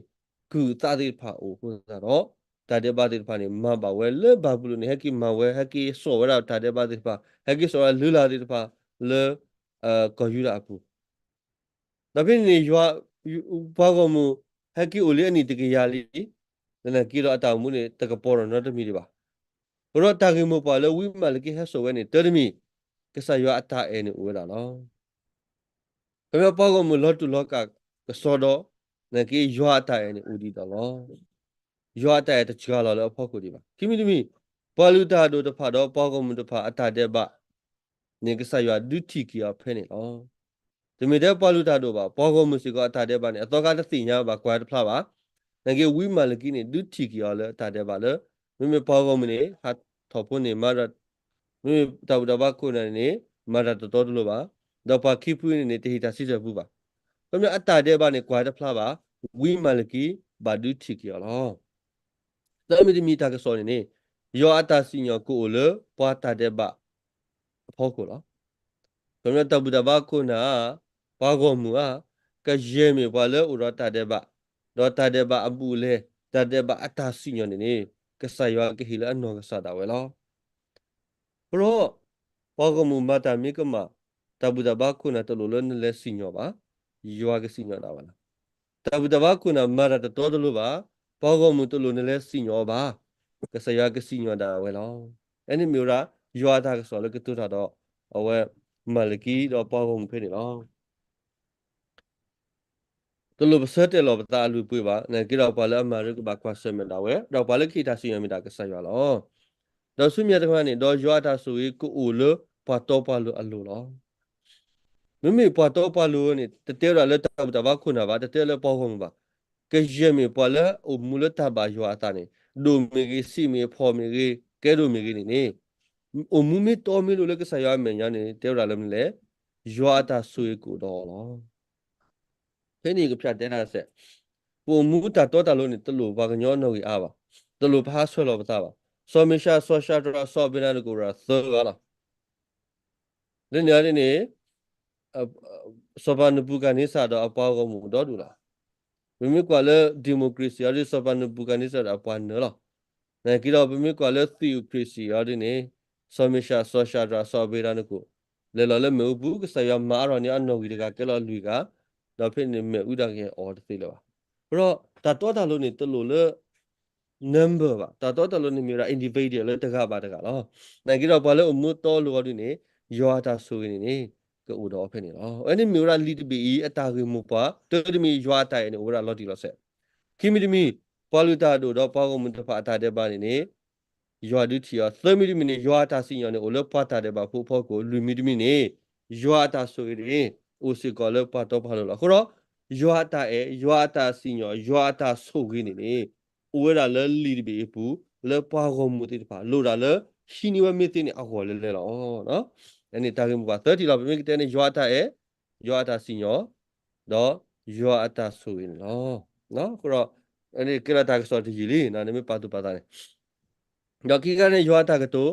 ကူတာဒီဖာအိုဟိုတော့တာတဲ့ဘာဒီဖာနေမဘာဝဲလေဘာဘူးနေဟက်ကီမဝဲဟက်ကီဆောဝဲတာတဲ့ဘာဒီဖာဟက်ကီဆောလူလာဒီဖာလေကောယူလာအပူဒါဖြစ်နေရွာပေါကောမဟက်ကီအိုလေအနီတကရလီနကီတော့အတောင်မှုနေတကပေါ်တော့နော်တမီဒီပါဘောတာကီမပါလေဝိမလကီဟဆောဝဲနေတရမီကဆာရွာအတာအဲနေဦးတာနော်ကမပေါကမလောတူလောကကစောတော့နကေရွာတိုင်နေဦးဒီတော့လောရွာတိုင်တချာလောဖောက်ကိုဒီပါခိမီတမီပါလူတာတို့တဖာတော့ပေါကမတဖာအတာတဲ့ပနေကဆာရွာဒုတိကီယဖဲနေလောဒီမီတဲ့ပါလူတာတို့ပါပေါကမစီကအတာတဲ့ပနေအတော့ကတသိညာပါကွာတဖာပါနကေဝိမာလကီနေဒုတိကီယလဲအတာတဲ့ပါလဲမိမပေါကမနေဟာထော်ဖို့နေမရမိတောက်တဘခုနေမရတတော်လို့ပါတော့ပါခိပူနေတေဟိတာစီစဘူးပါဘယ်မြအတာတဲ့ပါနေကွာတဖလားပါဝိမလကီဘာဒုတိကီလောသမီဒီမီတာကစောနေယောအတာစီညောကိုလပွားတာတဲ့ပါအဖို့ကိုလောဘယ်မြတဘူတဘခုနာဘာကောမူအာကရဲမေဘာလဲဥရတာတဲ့ပါတော့တာတဲ့ပါအပူလဲတာတဲ့ပါအတာစီညောနေကဆယောကဟီလာနောကဆတာဝဲလောဘရောဘောကမူမတာမိကမတဘူတဘခုနာတလူလနလဲစီညောပါယောကစီညောတာပါလားတဘူတဘခုနာမရတတော်တလူပါဘောကမူတလူနလဲစီညောပါကဆယောကစီညောတာဝဲလောအဲ့ဒီမျိုးရာယောတာကဆောလကတူတာတော့အဝဲမလကီတော့ဘောကမူဖိနေလောတလူပစတဲ့လောပတာလူပွေပါနေကြတော့ပါလဲအမရကဘာကွာဆမတာဝဲတော့ပါလဲခိတာစီယမတာကဆယောလောတော့ဆုမြတ်တခါနေတော့ယောတာဆိုရေးကိုအိုလပတ်တော့ပါလို့အလိုလောမိမိပတ်တော့ပါလို့နေတတဲရလက်တဘာခုနာပါတတဲလက်ပေါ့ခုံပါကဲရဲမီပါလဲအိုမူလတဘာယောတာနေဒိုမီဂီစီမီဖော်မီဂီကဲဒိုမီဂီနေအိုမူမီတော်မီလို့လည်းကဆရာမညာနေတဲရလည်းမလဲယောတာဆိုရေးကိုတော့လောဖဲနေကဖြတ်တဲနာဆက်ပုံမူတာတော့တလို့နေတလို့ဘာကညောနော်ကြီးအားပါတလို့ဖားဆွဲလို့ပတာပါဆောမီရှာဆောရှာဒရာဆောဘီနာကိုရာသောလားလင်းရနေဆောဘာနဘူကနေစာတော့အပေါကမှုတော့တူလားမိမိကလည်းဒီမိုကရေစီရဆောဘာနဘူကနေစာတော့အပွားနော်လားနေကြတော့မိမိကလည်းသီယိုကရေစီရနေဆောမီရှာဆောရှာဒရာဆောဘီနာကိုလဲလဲမဟုတ်ဘူးကဆရာမအရောနေအနော်ကြီးကကဲလို့လူကတော့ဖြစ်နေမဲ့ဥဒကရဲ့အော်သိလို့ပါဘရောတာတော့တာလို့နေတလို့လေ number ပါတာတော့တလို့နေမျိုး individual လေတကပါတကလောနိုင်ကြတော့ဘာလို့အမှုတော်လို့ဒီနေယောတာဆိုနေနေကိုတော့ဖြစ်နေလောအဲ့ဒီမျိုး lead be အတာကြီးမပါတော်ဒီမီယောတာနေဝရလော်ဒီလောဆက်ခိမီဒီမီပါလူတာတို့တော့ပေါကမှုတဖာအတာတဲ့ပါနေယောဒုတီယောသမီဒီမီနေယောတာစီညောနေအိုလပတ်တာတဲ့ပါဖို့ဖို့ကိုလူမီဒီမီနေယောတာဆိုရင် အိုစီကောလေပတ်တော့ဖာလို့လားခေါ်ရွာတာရွာတာစညောရွာတာဆိုခင်းနေအိုရလေလီဘေပူလေပါကောမှုတိဖာလို့တာလေရှိနေဝမေတင်အခေါ်လေလောနော်အဲ့နေတာကမှုက30လောက်ပြင်းတဲ့ရွာတာရွာတာစညောတော့ရွာတာဆိုရင်လောနော်ခေါ်အဲ့ဒီကရတာကစောတကြီးလीနာနေမပါတူပါတာနေတော့ကိကနေရွာတာကတို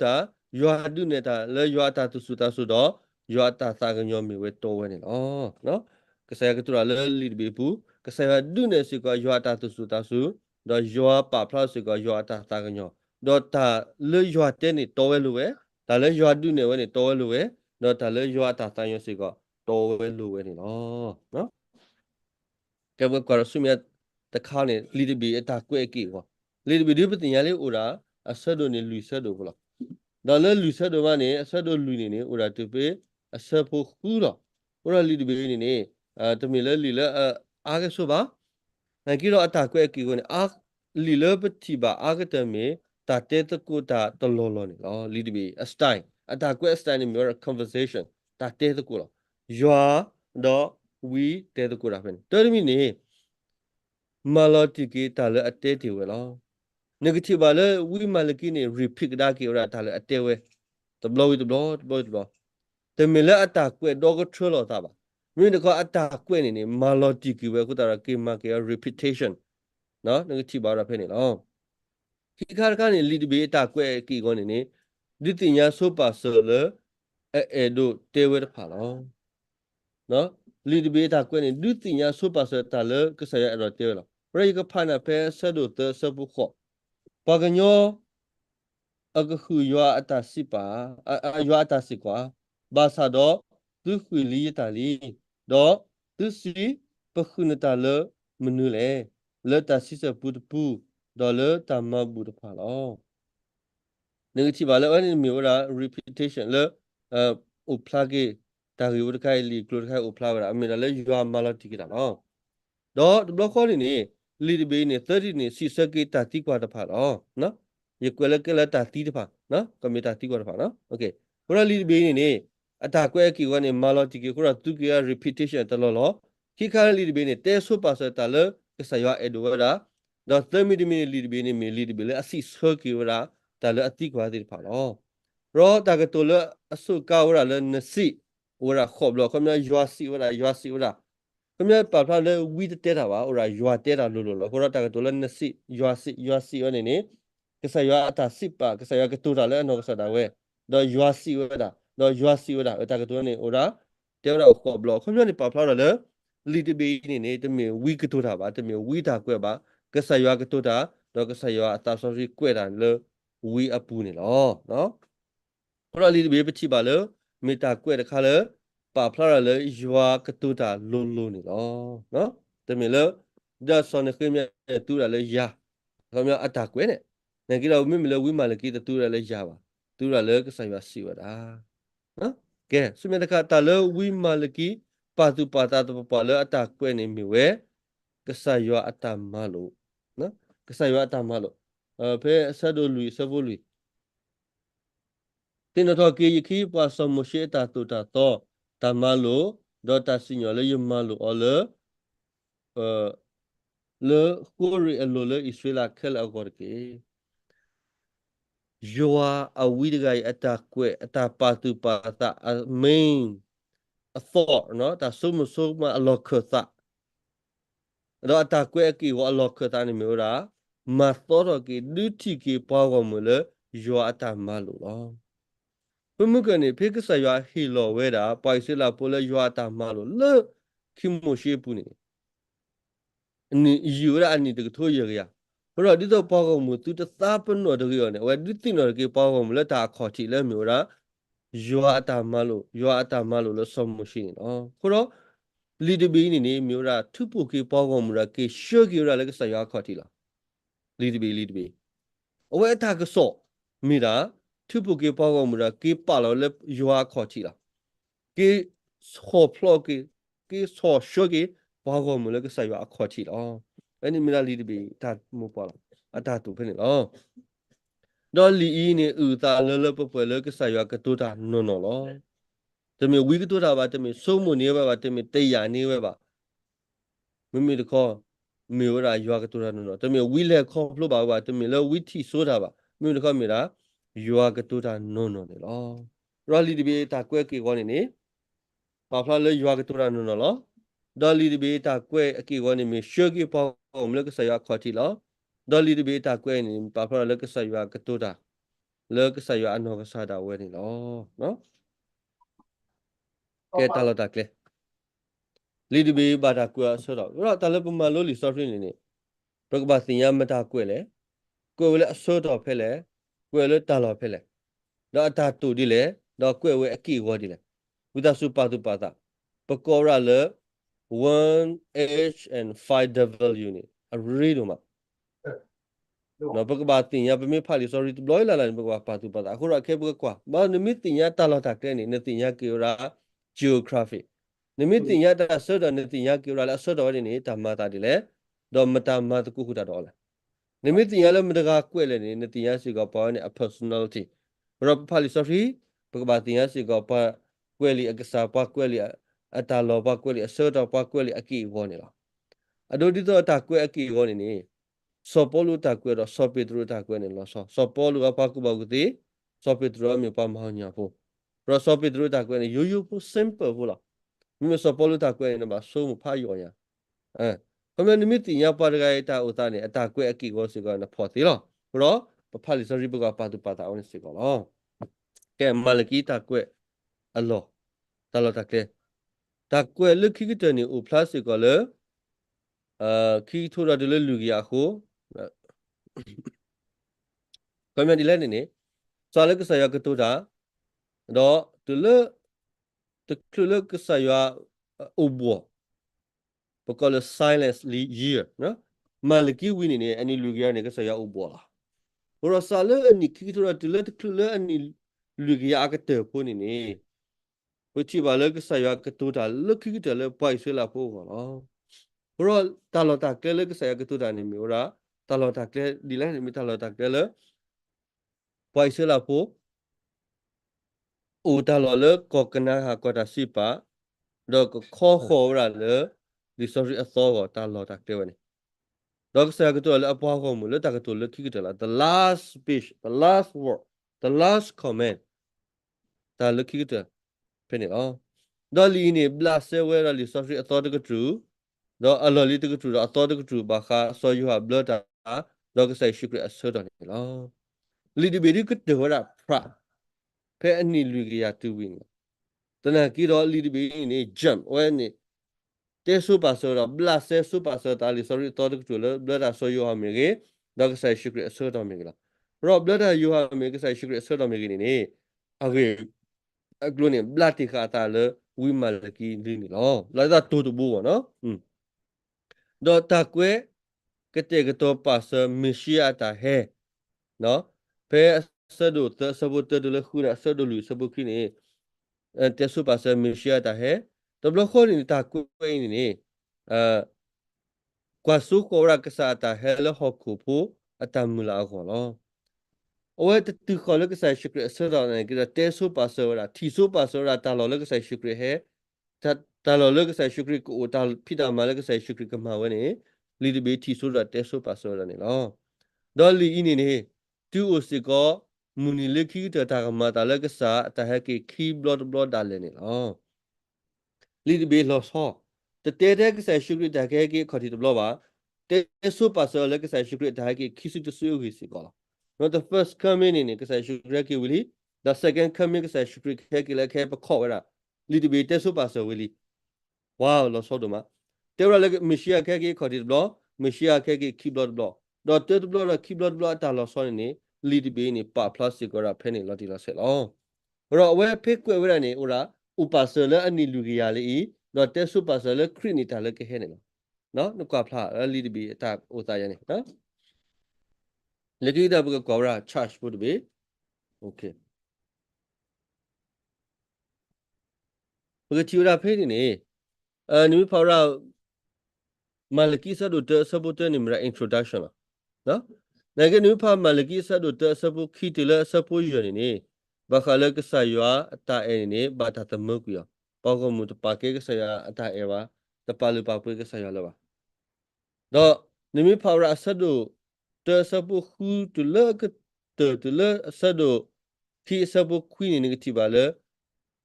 တာရွာတုနေတာလေရွာတာသူစုတာဆိုတော့ရွာတာစာကညောမီဝဲတော်ဝဲနေနော်ကဆယ်ကတူလာလေလီဘေပူကဆယ်ဒုနေစီကရွာတာသူစုတာစုတော့ရွာပါဖလားစီကရွာတာစာကညောတော့တာလေရွာတဲ့နေတော်ဝဲလို့ဝဲဒါလေရွာတုနေဝဲနေတော်ဝဲလို့ဝဲတော့ဒါလေရွာတာစာညောစီကတော်ဝဲလို့ဝဲနေနော်ကဲဘကွာဆုမြတ်တခါနေလီဒဘီအတာကွဲ့ကေကွာလီဒဘီဒီပတင်ရလေအိုရာအဆက်တို့နေလူဆက်တို့ဘလားဒါလေလူဆက်တို့ကနေအဆက်တို့လူနေအိုရာတူပေအဆက်ဖို့ခူးတော့အိုရာလီဒဘီနေတမီလေလီလေအားကဆိုပါငါကြီးတော့အတာကွဲ့ကေကိုနေအားလီလေပတိပါအားကတမေတာတဲတကူတာတလောလောနေလောလီဒဘီအစတိုင်အတာကွဲ့အစတိုင်နေမျိုး conversation တာတဲတကူလောရွာတော့ဝီတဲတကူတာဖင်တော်မီနေမာလော်တီကီတာလေအတဲတီဝဲလော negative ပါလေဝီမာလကီနေ repeat ဒါကီရာတာလေအတဲဝဲတဘလို့တမီလေအတာကွဲ့တော့ကထရလောတာပါမင်းတို့ကအတာကွဲ့နေမာလော်တီကီဝဲခုတာကေမာကေ repetition နော် negative ပါရဖဲနေလောခိခါကနေလီဒဘေအတာကွဲ့ကီကောနေဒီတင်ညာဆိုပါဆလအဲဒိုတေဝဲတဖာလောနော်လီဒဘေတာကွဲ့နေဒီတင်ညာဆိုပါဆတာလေကဆရအရောတေလောရေကဖာနာဖဲဆဒိုတဆပုခောပါကညောအခုရွာအတာစီပါရွာအတာစီကွာဘာသာတော့သူခွေလီတာလီတော့သူစီပခုနတာလမနူလေလေတာစီစပူတပူတော့လေတာမဘူတဖာလောနေတိပါလေအဲ့ဒီမျိုးရာ repetition လေဥပလာကေတာရီဝတ်ခိုင်လီကလုတ်ခိုင်ဥပလာဝရာအမေလေရွာမလာတိကတာနော်တော့ဘလော့ခေါ်နေလီဒီဘေးနေ30နေစီစကေတာတိကွာတဖာတော့နော်ရကွယ်လကလတာတိတဖာနော်ကမီတာတိကွာတဖာနော်โอเคခုရလီဒီဘေးနေအတာကွဲကီကနေမာလော်တီကခုရသူကရ repetition တလောလောခိခါလီဒီဘေးနေတဲဆုပါစတာလကဆယအဒဝရာတော့30မီလီဒီဘေးနေမီလီဒီဘေးလေအစီဆောကီဝရာတာလအတိကွာတိတဖာတော့ရောတာကတိုလအဆုကဝရာလနစီဝရာခေါဘလောခမရွာစီဝရာခမပါဖလာလေဝီတဲတာပါဟိုရာရွာတဲတာလို့ခေါ်တော့တာကတိုလနစီရွာစီဝနေနေကဆရွာအတာစစ်ပါကဆရွာကတူတာလေနော်ကဆတာဝဲတော့ရွာစီဝတာတော့ရွာစီဝတာတာကတိုနေဟိုရာတဲတာခေါ်ဘလောခမနေပါဖလာလေလီတဘီနေတမီဝီကတူတာပါတမီဝီတာကွဲပါကဆရွာကတူတာတော့ကဆရွာအတာဆောစီကွဲတာလေဝီအပူနေလောနော်ဟိုရာလီတဘီပချိပါလေမီတာကွဲတခါလေပါဖလာလေရွာကတူတာလုံးနေလောနော်တမီလေဒါဆောနေခိမြတူတာလေယာခမအတာကွဲနေနေကြတော့မိမလေဝိမာလကီတူရလေယာပါတူရလေကဆိုင်ပါစီဝတာနော်ကဲဆုမြတကတာလေဝိမာလကီပါတူပါတာတပလေအတာကွဲနေမိဝဲကဆိုင်ရအတာမလို့နော်ကဆိုင်ရအတာမလို့ဖဲဆဒိုလူဆဘိုလူတင်တော့ကေယခိပါစမရှိတာတူတာတော့တမလို့ဒေါ်တာစညောလေယမလို့အလေle khori alole israela khel agorke yoa awidigai atakwe atapatu pata main a thought no ta suma alokotha ro atakwe ki wo alokotha ni mura ma thoro ki duti ki pawo mule yoa atamalu lo pumukane pheksa yoa hilo weda paisela pole yoa atamalu le kimoshi puni ni yura ani de to yegaဘရောဒီတော့ပေါကောင်မူသူတသားပနောတကရောနေဝဲဒီတင်တော်ကေပေါကောင်မလက်တာခေါ်ချီလဲမျိုးရာရွာအတာမလို့လို့ဆုံးမရှိနော်ခုတော့လီဒဘီနေမျိုးရာထုပုကေပေါကောင်မူရာကေရှော့ကေရာလည်းကဆရာခေါ်တီလားလီဒဘီအဝဲအတာကစော့မိတာထုပုကေပေါကောင်မူရာကေပါလို့လဲရွာခေါ်ချီလားကေဆော့ဖလော့ကေဆော့ရှော့ကေပေါကောင်မူလည်းကဆရာခေါ်ချီလားအဲ့ဒီမီလာလီဒဘီတာမူပါလားအတာတူဖြစ်နေလောတော့လီအီနေဥတာလလပပွဲလကဆာယကတူတာနော်နော်လော这么维个多少吧，这么数目年吧，这么对呀年吧，没得考，没有啦，有个多少呢？这么维来考不吧，这么了维提说他吧，没得考没啦，有个多少呢的咯。然后里边大概给我呢，把他了有个多少呢咯。到里边大概给我呢，没学个包，我们那个啥要考题了。到里边大概呢，把他那个啥要个多少，那个啥要按那个啥的问题咯，喏，给他了大概。里边把他过说了，然后他了不嘛，罗里说说呢，不过把新疆没他过来，过了说到回来，过了打了回来，然后他读的来，然后过为给我的来，为他说把都把他，不过了 1H and 5W 呢，啊，read 嘛。那不过把定呀，不没怕你 sorry 不来了，不过把都把它，后来开不过，把你没定呀，打了大概呢，那定呀叫啦 geography，你没定呀，打说到那定呀叫啦，说到的呢，他妈打的嘞，到没他妈的顾不到了，你没定呀了没得个贵了呢，那定呀是个把呢 personality，后来怕你 sorry，不过把定呀是个把贵里个啥把贵里啊，打了把贵里说到把贵里啊给我呢了，啊，都知道打贵啊给我呢。Sopolu takwe ro sopetru takwe ne lo sopolu apa ku baguti sopetru mi pa mahanya po ro sopetru takwe ne yu po simple po la mi sopolu takwe ne ba so mu pha yo ya kome ni mi ti nya pa ga ta uta ne takwe aki go si go na pho ti lo ro pa li sorry bu ga pa tu pa ta on si go lo ke malaki takwe alo ta lo takle takwe lu ki ki ni u plus si go le ki thu ra de lu gi ya ko kome di le ne sa le ka sa ya ka tu da đó từ lúc cái sai à ubo bác gọi là silence year nó mà là cái win này anh lưu cái này cái sai à ubo là rồi sao là anh khi thôi từ lúc anh lưu cái cái tờ phone này bởi chỉ bảo là cái sai à cái tuổi đó lúc khi đó là bảy岁là phố vào rồi ta lo ta cái lúc cái sai à cái tuổi đó này mới ra ta lo ta cái đi lên mới ta lo ta cái là bảy岁là phố ta lo là có cái nào ha có ta xí pa rồi có khó khổ ra nữa đi sau khi ở ta lo ta cái này đó cái cái tôi là bao gồm một ta cái tôi là khi cái là the last speech the last word the last comment ta là khi cái phải này đó lý này blast sẽ về là lý sau khi ở cái true đó ở lý cái true ở cái true bà khá so you have blood đó cái sai secret assert đó này đó lý đi bị cái điều là pra phải anh đi lùi cái tu win thế này khi đó lý đi bị này jump ở này te super sura blast se super sura tali sorry to the chula blood so you have me da sai secret so da me la ro blood you have me sai secret so da me ni age aglo ni blood ti kha ta le wi mal ki ni lo la da to bu no do ta kwe ke te ke to pas misia ta he no pe sa do ta sa bu ta do le khu na sa do lu sa bu ki ni te super misia ta he to blo kho ni ta kwe ni qua số cô ra cái sao ta hay là học cụ phụ à ta mù la gọi lo ôi từ khỏi là cái sai secret sơ đó này cái là té số ba sơ là thi số ba sơ là ta lo là cái sai secret hết ta lo là cái sai secret của ta phi ta mà là cái sai secret cái mà vậy này lý đi bị thi số là té số ba sơ là này lo đó lý ini này tu ở sĩ có muốn lý khi ta ta mà ta là cái sao ta hay cái khi blood đal này lo lý đi bị lo so tế cái sai secret ta cái khó thì blood ba te so pasal le kesai syukri dah ki kisu tu suyu ki si kola no the first coming in kesai syukri ki wili the second coming kesai syukri ki le ke pa kho ra li ti be te so pasal wili wow lo so do ma te ra le mishia ke ki kho ti blo mishia ke ki keyboard blo do te blo la keyboard blo ta lo so ni li ti be ni pa plastic ra phe ni lo ti lo se lo ro we phe kwe we ra ni ora upasal le ani lu ki ya le i do te so pasal le crit ni ta le ke he ni lo no nó qua pha li bi ta o ta ya ne no le ki da bu ko ra charge bu bi okay bu ti ra phe ni ne ni pha ra malaki sa do ta sa bu ta ni mra introduction no na ke ni pha malaki sa do ta sa bu ki ti la sa pu yu ni ဘာခါလကဆာယွာအတာအဲနေဘာတာတမကွေပေါကမှုတပါကေကဆာယအတာအဲပါတပါလူပါပွေကဆာယလပါတော့နိမိဖောရအဆဒုတဆပုခုတလကတလအဆဒုခိဆပုခွီနေကတိပါလေ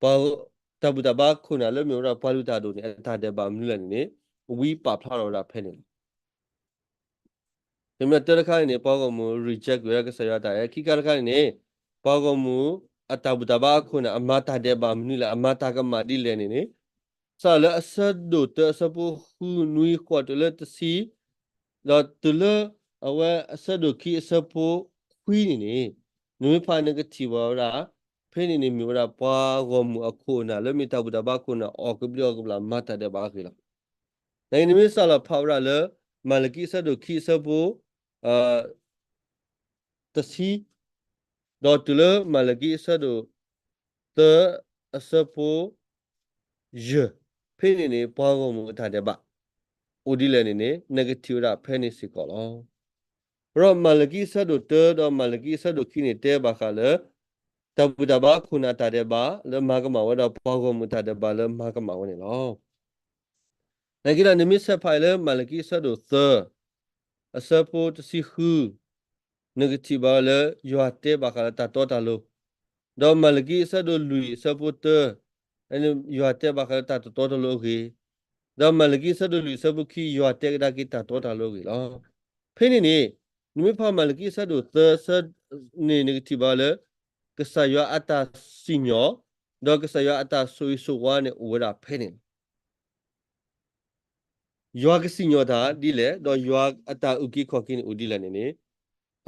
ဘာတဘူတဘာခုနာလေမျိုးရပါလူတာတို့နေအတာတဲ့ပါမလူလည်းနေဝီပါဖလာတော့တာဖဲနေဒီမဲ့တရခိုင်နေပေါကမှု reject ရကဆရာတာခိကရခိုင်နေပေါကမှုအတဘူတဘာခုနာအမတာတဲ့ပါမလူလည်းအမတာကမာဒီလည်းနေဆာလအဆဒုတဆပုခုနွီခွတ်လေတစီတော့တလအဝဲအဆဒုခိအဆပုခွီနေနွေဖာနကတိဝရာဖေနေနေမျိုးရာပွားကောမှုအခုနာလမိတဘူတဘာခုနာအောက်ကပြောကဘလာမတ်တဲ့ဘာခေလာနိုင်နေမဆာလဖောရလမလကိဆဒုခိဆပုအာတစီတော့တလမလကိဆဒုတအဆပုယဖေနေနေပွားကောမှုအထတဲ့ဘာအိုဒီလည်းနေ negative ရာဖဲနေစီကောလောရောမလကိဆဒုတတော့မလကိဆဒုခိနေတဲ့ဘာခါလေတဘူတဘာခုနာတာတဲ့ဘာလမကမဝဒပွားကောမှုတာတဲ့ဘာလမကမဝနေလောနိုင်ကိလာနိမိတ်ဆက်ဖိုင်လေမလကိဆဒုသအစပိုတစီခု negative ဘာလေယွာတဲ့ဘာခါတာတော့တာလို့တော့မလကိဆဒုလူစပိုတအဲ့ယွာတဲ့ဘာခါတာတော့တလို့ခေတော့မလကိဆဒုလူစပုခိယွာတဲ့ဒါကိတာတော့တာလို့ခေလောဖိနေနေနိမိဖာမလကိဆဒုသဆနေ negative ဘာလေကဆာယအတာစီညောတော့ကဆာယအတာဆွေဆိုဝါနေဝရာဖဲနေယွာကစီညောတာဒီလေတော့ယွာအတာဥကိခေါကိနေဥဒီလည်းနေ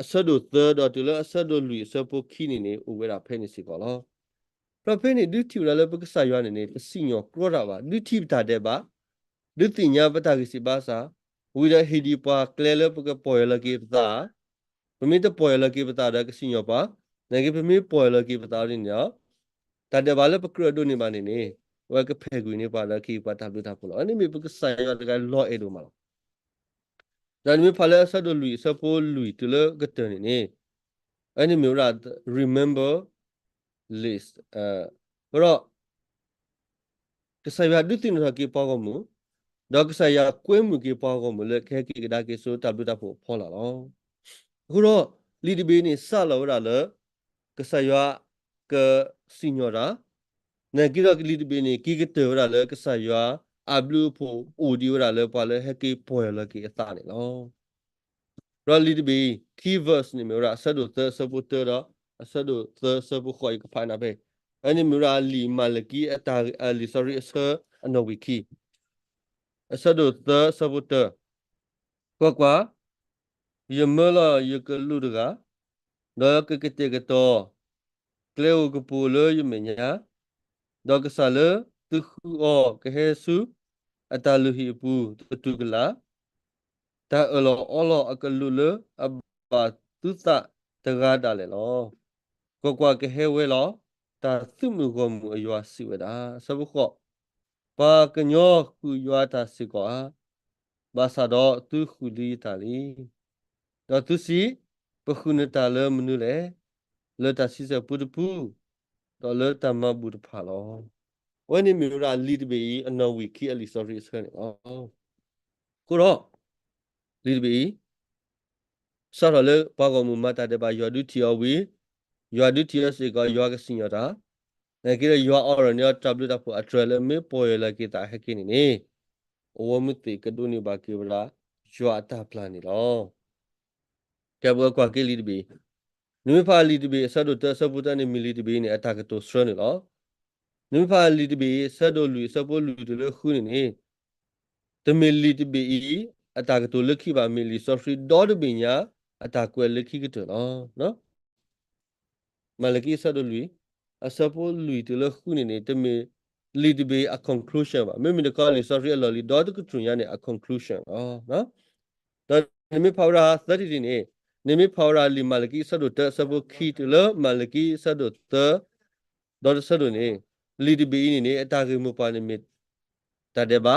အဆဒုသတော့တူလအဆဒုလူစပုခိနေဥဝရာဖဲနေစီကောလောပဖဲနေဒုတိလာလပကဆာယနေစီညောကရောတာပါဒုတိတာတဲ့ပါဒုတိညာပတာကိစီပါစာဝိရဟီဒီပါကလဲလပကပေါ်လကိပတာပမိတပေါ်လကိပတာတဲ့ကစီညောပါနေကပမိပေါ်လကိပတာရင်းညာတတဲ့ဘာလပကရဒုနေပါနေဝကဖဲကွေနေပါလကိပတာလူတာပလောအနိမိပကဆာယတကလောအေဒိုမလောဒါနိမိဖလဲဆဒလူစပိုလူတလကတနေအနိမိရာ remember list ဘရောကဆာယဒုတိနကိပေါကမှုဒေါကဆာယကွဲမှုကိပေါကမှုလေခဲကိကဒါကိဆိုတလူတာဖို့ဖောလာလောအခုတော့လီဒီဘေးနေစလောရလကဆာယကစီညောရာနေကိရကလီဒီဘေးနေကိကတေရလကဆာယအဘလူဖို့အိုဒီရလပါလေဟကိပေါ်လကိအတာနေလောရလီဒီဘေး keywords နေမျိုးရဆဒုသဆပုတရဆဒုသဆပုခွိုင်ကဖိုင်နာဘေအနိမျိုးရလီမလကိအတာလီ sorry ဆအနဝီကီဆဒုသဆပုတကွာယမလာယကလူဒကဒေါကကတေကတော့ကလေကပူလယမညာဒေါကဆာလသူခုအောကဟေဆုအတလူဟီပူတူကလာတာအလောအကလူလအဘာသူသတကားတာလေလောကွာကဟေဝဲလောတာသူမှုကမှုအယွာစီဝဒါစဘခောပါကညောခုယွာတာစီကွာဘာသာတော့သူခုလီတာလီတော့သူစီပခုနတာလမနုလေလတာစီစပူတပူတော့လတာမဘူတဖာလောဝဲနေမျိုးရာလီတဘီအနော်ဝီခီအလီဆော်ရီဆဲနေအော်ကိုတော့လီတဘီဆော်ရလေပါကမူမတာတဲ့ပါယောဒုတီယောဝီယောဒုတီယောစေကယောကစင်ယောတာနေကိရယောအော်ရနီယောတဘလူတာဖို့အထရလေမေပေါ်ရလေကိတာဟကိနေနေအိုဝမတိကဒုန်ဘာကိဗလာယောအတာပလာနေလောကဲဘောကွာကိလီတဘီနွေဖာလီတဘီဆတ်တို့တဆပူတန်နေမီလီတဘီနေအတာကတိုစရနေလောနွေဖာလီတဘီဆတ်တို့လူဆပိုလူတလခုနေတမီလီတဘီအတာကတိုလခိပါမီလီဆော့ဖရီဒေါ်ဒဘီညာအတာကွယ်လခိကတောနော်မလကိဆတ်တို့လူအဆပိုလူတလခုနေတမီလီတဘီအ conclusion ပါမင်းမီကောလီဆော့ဖရီအလော်လီဒေါ်တကထရညာနေအ conclusion နော်ဒါနမီဖောရာသတိနေနေမီဖောရာလီမလကိဆတ်တို့တဆပိုခီတလမလကိဆတ်တို့တဒေါ်ဆတ်တို့နေလီတဘီနေအတာကေမပါနေမီတတဲ့ပါ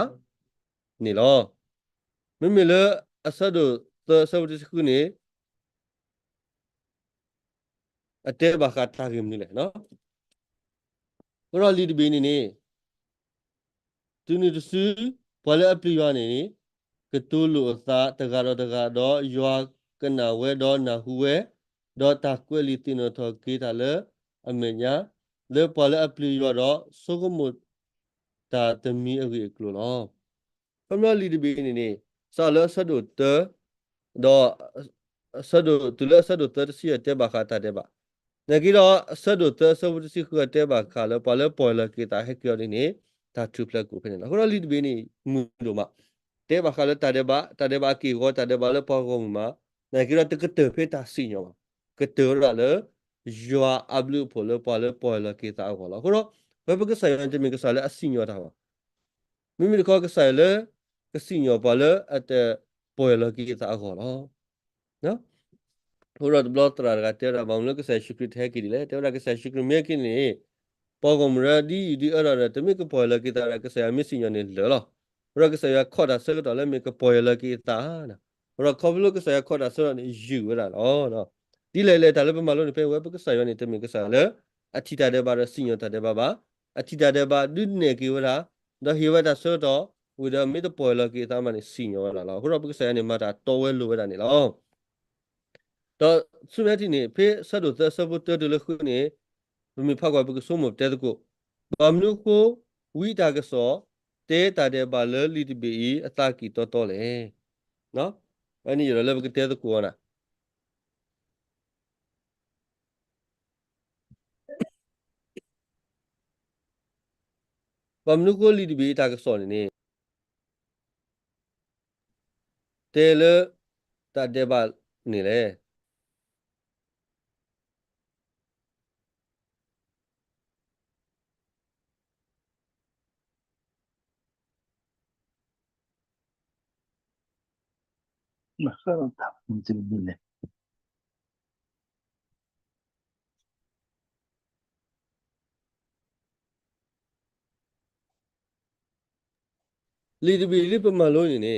နေလောမမေလအဆဒုသဆဝတိစခုနေ အတဲဘာခတာကိမနီလေနော်ဘရောလီဒီဘီနီနေသူနေတဆူဘလအပလီယောနေကတူလူအသာတကတော့ယွာကနာဝဲတော့နာဟူဝဲတော့တာကွဲလီတင်တော်ကေတာလေအမေညာလေဘလအပလီယောတော့ဆိုကမူတာတမီအဝေကလောနော်ဖမလီဒီဘီနီနေဆာလဆဒုတတော့ဆဒုတူလဆဒုတစီအတဲဘာခတာတဲ့ဘာNagiro sado ta sabu si ku te ba khala pala poila ki ta he kyo ni ta triple ku phene la ko lead be ni mu do ma te ba khala ta de ba ki go ta de ba le po go ma nagiro te ke te phe ta si nyo ma ke te ra le ywa ablu pho le pala poila ki ta go la ko ro ba ba ke sa yan te mi ke sa le a si nyo ta ba mi mi ko ke sa le ke si nyo pa le at poila ki ta go la no Ura blot ra tera bamlo ke sai shukrit hai ki dile tera ke sai shukrit me ki ni pogom ra di ara ra te me ke poila ki ta ra ke sai mi sin ne le lo ura ke sai ya khoda se lo le me ke poila ki ta na ura khoblo ke sai khoda se ni yu ra lo no di le ta le ba lo ni pe we ke sai ne te me ke sai le athita de ba ra sin ta de ba athita de ba du ne ki ura da hi wa da so do with the me the poila ki ta ma ni sin yo ra lo ura ke sai ne ma ta to we lo ra ni loတော့သူများဒီနေဖေးဆက်လို့သက်ဆက်ဖို့တော်တယ်လို့ခုနေဘမီဖောက်ကွာဘကဆိုမတဲ့ကိုဘာမလို့ကိုဝိတာကစောတဲတာတဲ့ဘာလလီတဘီအတာကီတော်တော်လေနော်အဲ့ဒီရလည်းဘကတဲ့ကိုနာဘာမလို့ကိုလီတဘီတာကစောနေတဲလတာတဲ့ဘာနေလေما خرب انت بالله လီတဘီလေးပမာလို့နေ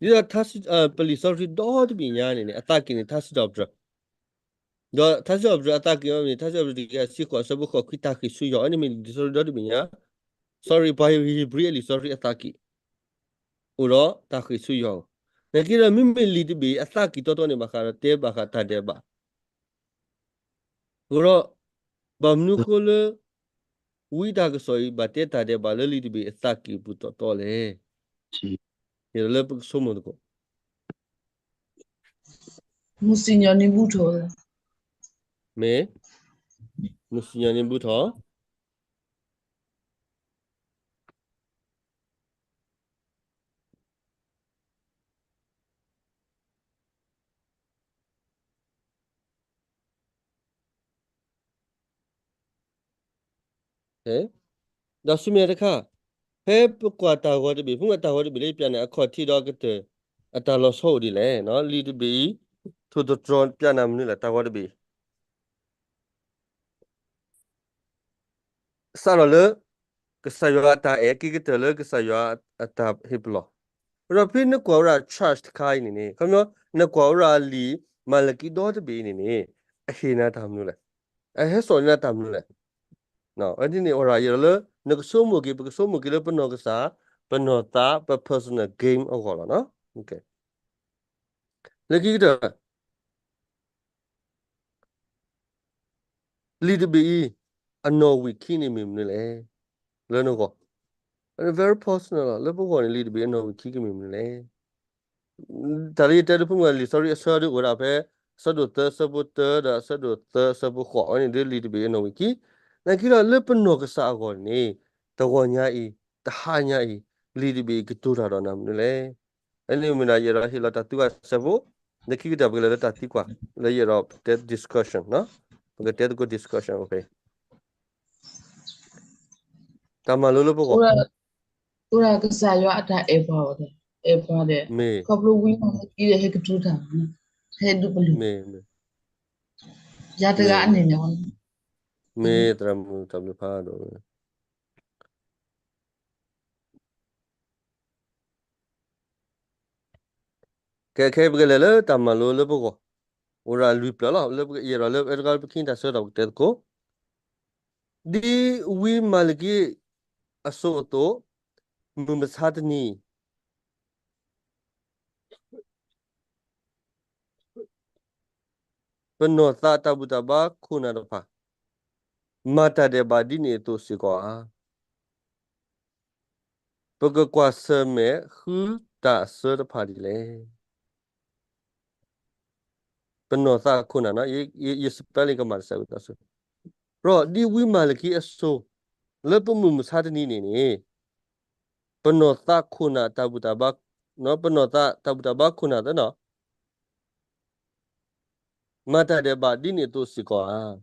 ဒီတော့ task ပလီ sorry တော့တပညာနေအတာကင်း task တော့တော့ task တော့အတာကင်းနေ task တော့ဒီကစီကောဆဘခောခိတာခိဆူယောအနိမီဒီ sorry တော့တပညာ sorry by really sorry အတာကီဥတော့တာခိဆူယောနကိရမိမလီတဘီအတာကီတော့နေမှာခါတဲဘာခတာတဲ့ဘာဥတော့ဘမ်နုခိုလဝိဒါကဆိုဘတဲတာတဲ့ဘာလလီတဘီအတာကီပူတော့လေ شي ဒီလည်းပစုံမတော့ Musinya ni buto. မေနုစညာနေဘူးတော့ဟဲ့ဒါဆုမြတဲ့ခါဖဲပကွာတာဟောတဘီဖုန်တာဟောတဘီလေးပြန်နေအခေါ်ထီတော့ကတဲ့အတာလောဆိုဒီလေနော်လီတဘီထို့တော့ပြန်နမနလေတာဟောတဘီဆာရလေကဆာယောတာအေကိကတလေကဆာယောအတာဟိပလောရဖိနကွာရာ charge ခိုင်းနေခမောနကွာရာလီမလကီတော့တဘီနေအဟိနာတမ်နလေအဟဲဆိုနာတမ်နလေနော်အဲ့ဒီနေဟောရာရလေနကဆုမူကေပကဆုမူကေလေပနောကစားပနောတာပ personal game အော်နော် okay လကီကတလီတဘီအနော်ဝီခိနေမီမလေလဲနော်ကော very personal လေဘကောနေလီတဘီအနော်ဝီခိကမီမလေဒါရီတဲဖုန်ကလီ sorry ဆရာတို့ရာဖဲဆဒုတဆဘုတဒါဆဒုတဆဘခေါအနိဒလီတဘီအနော်ဝီခိနကီရလေပနောကစားကောနေတဝညာဤတဟာညာဤလီတဘီကတူတာတော့နမလေအဲ့ဒီမနာရရဟီလာတတူကဆဘနကီကတဘကလေတတိကွာလေရတော့ that discussion နော်ဘကတဲ့ကို discussion okay တမလို့လို့ပေါ့ Ura kasaywa ata eba wada. Eba de. မေ Kablo wina ide hek tuta. He duplu. မေ Jata မေ ga ane nyawan. မေတရမတမဖာတော့ကဲခဲဘကလေလေတမလို့လို့ပေါ့ ora lui pla la le ye ra le ergal kin da so da te ko di wi malgi aso to mumasatni peno ta tabuta ba kuna da pa mata de ba di ne to si kwa pag kwa se me hu ta se da pa di le peno ta kuna na ye spelling ka mar sa ta so ro di wi malgi aso le pa mumasatni ne peno ta kuna tabuta ba no peno ta tabuta ba kuna da no mata de ba di ne to si kwa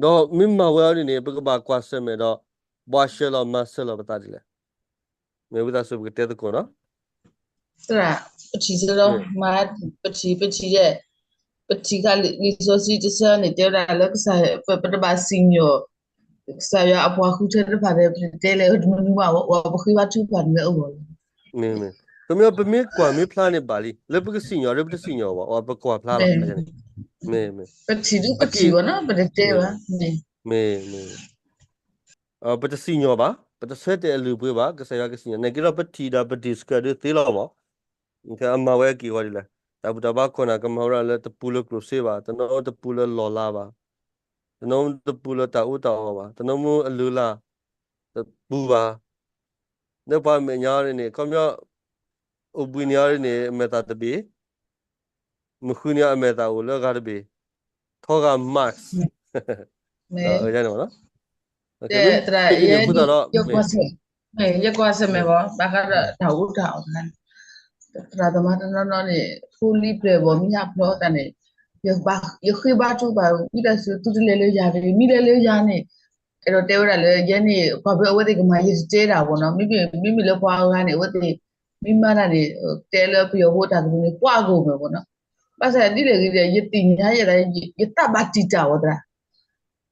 do mimma wa ni pag ba kwa se me do ba she lo ma se lo ba ta di le me bu ta so ke te ko no 是啦，不提这种妈不提的，不提个你说是就是你丢了那个啥，不把新药，啥药阿婆胡吃的怕的，对了，我不会把猪怕的我。me to me ba me kwa me plan ne ba li le bu ke sinyo le bu sinyo ba o ba kwa pla la a ja ne 没，me 不提就不提 aki 我那不得对吧？没，me ba ta sinyo ba ba ta se te lu bu ba ke sa ya ke sinyo ne ki ro ba ti da ba discuss de te lo ba ke amma wa ki wa di la ta bu ta ba ko na ka ma ra le ta pu lo klo se ba ta no ta pu lo lo la ba ta no ta pu lo ta u ta ba ta no mu lu la ta bu ba ne ba me nya ne ko myo o bu nya ne me ta ta bi mu khu nya me ta o lo ga de bi tho ga max 没。ja no no okay me 对，对啦，ni 也 pu ta ro 有过 me 程，哎，有过程没 me 不？那个头看，那他妈的那里处理不了，米也不了，但是有黑把猪把，米的是都是来了家的，米来了家呢，然后对我来了，家呢，爸爸我这个嘛也是这啦，我呢，咪了挂个呢，我的咪妈那里，对了不要我那个东西挂钩没我呢，把啥你那个一顶下也来一大把地找我的。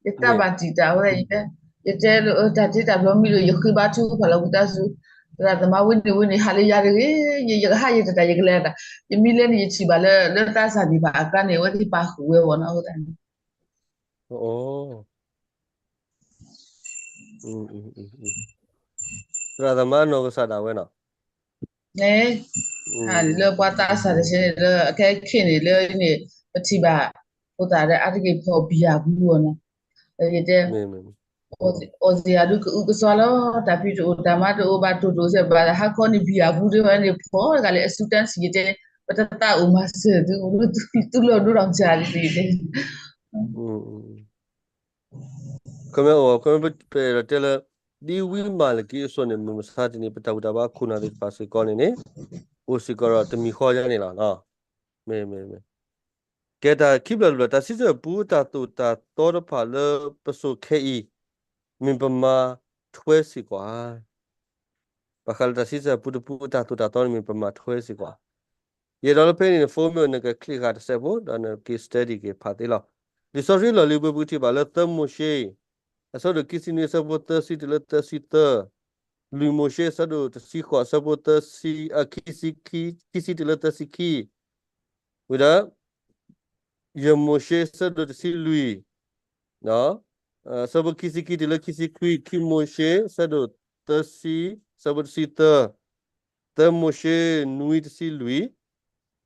Kita me batida ora ite ite tati ta lo mi lo yikhi ba tu pala buta su ra ta ma wini hali ya re ye ye ha ye ta ye gele ta ye mi le ni chi ba le ta sa di ba ka ne wa ti pa hu we wo na ho ta oh ra da ma no sa da we no ne ha le pa ta sa de se le ke khin ni le ni pa ti ba ho ta de a ti ke pho bia bu wo na ye te me o se ya du ku so lo ta pi to ta ma to ba to se ba ha ko ni bia bu de wa ni pho ga le students ye te pa ta o ma se tu lo du rong cha li de come o come per te la di wi mal ki so ne mu sa ti ni pa ta ba khu na de pa se ko ne o si ko ra te mi kho ja ne la no me ke ta ki bla bla ta si se pu ta tu ta to da pa le pa so ke i min pa ma thwe si kwa pa khal ta si se pu ta tu ta to min pa ma thwe si kwa ye đó là bên này phô mình cái click out sẽ vô đó là cái study cái phát đi lo đi sau khi là lưu bút thì bảo là tâm một xe sau đó cái xin sẽ vô tơ si là tơ si tơ lưu một xe sau đó si khó sẽ vô tơ si à khi si là tơ si khi vậy đó giờ một xe sau đó si lưu đó sau đó khi là khi một xe sau đó tơ si sau đó si tơ tơ một xe nuôi si lưu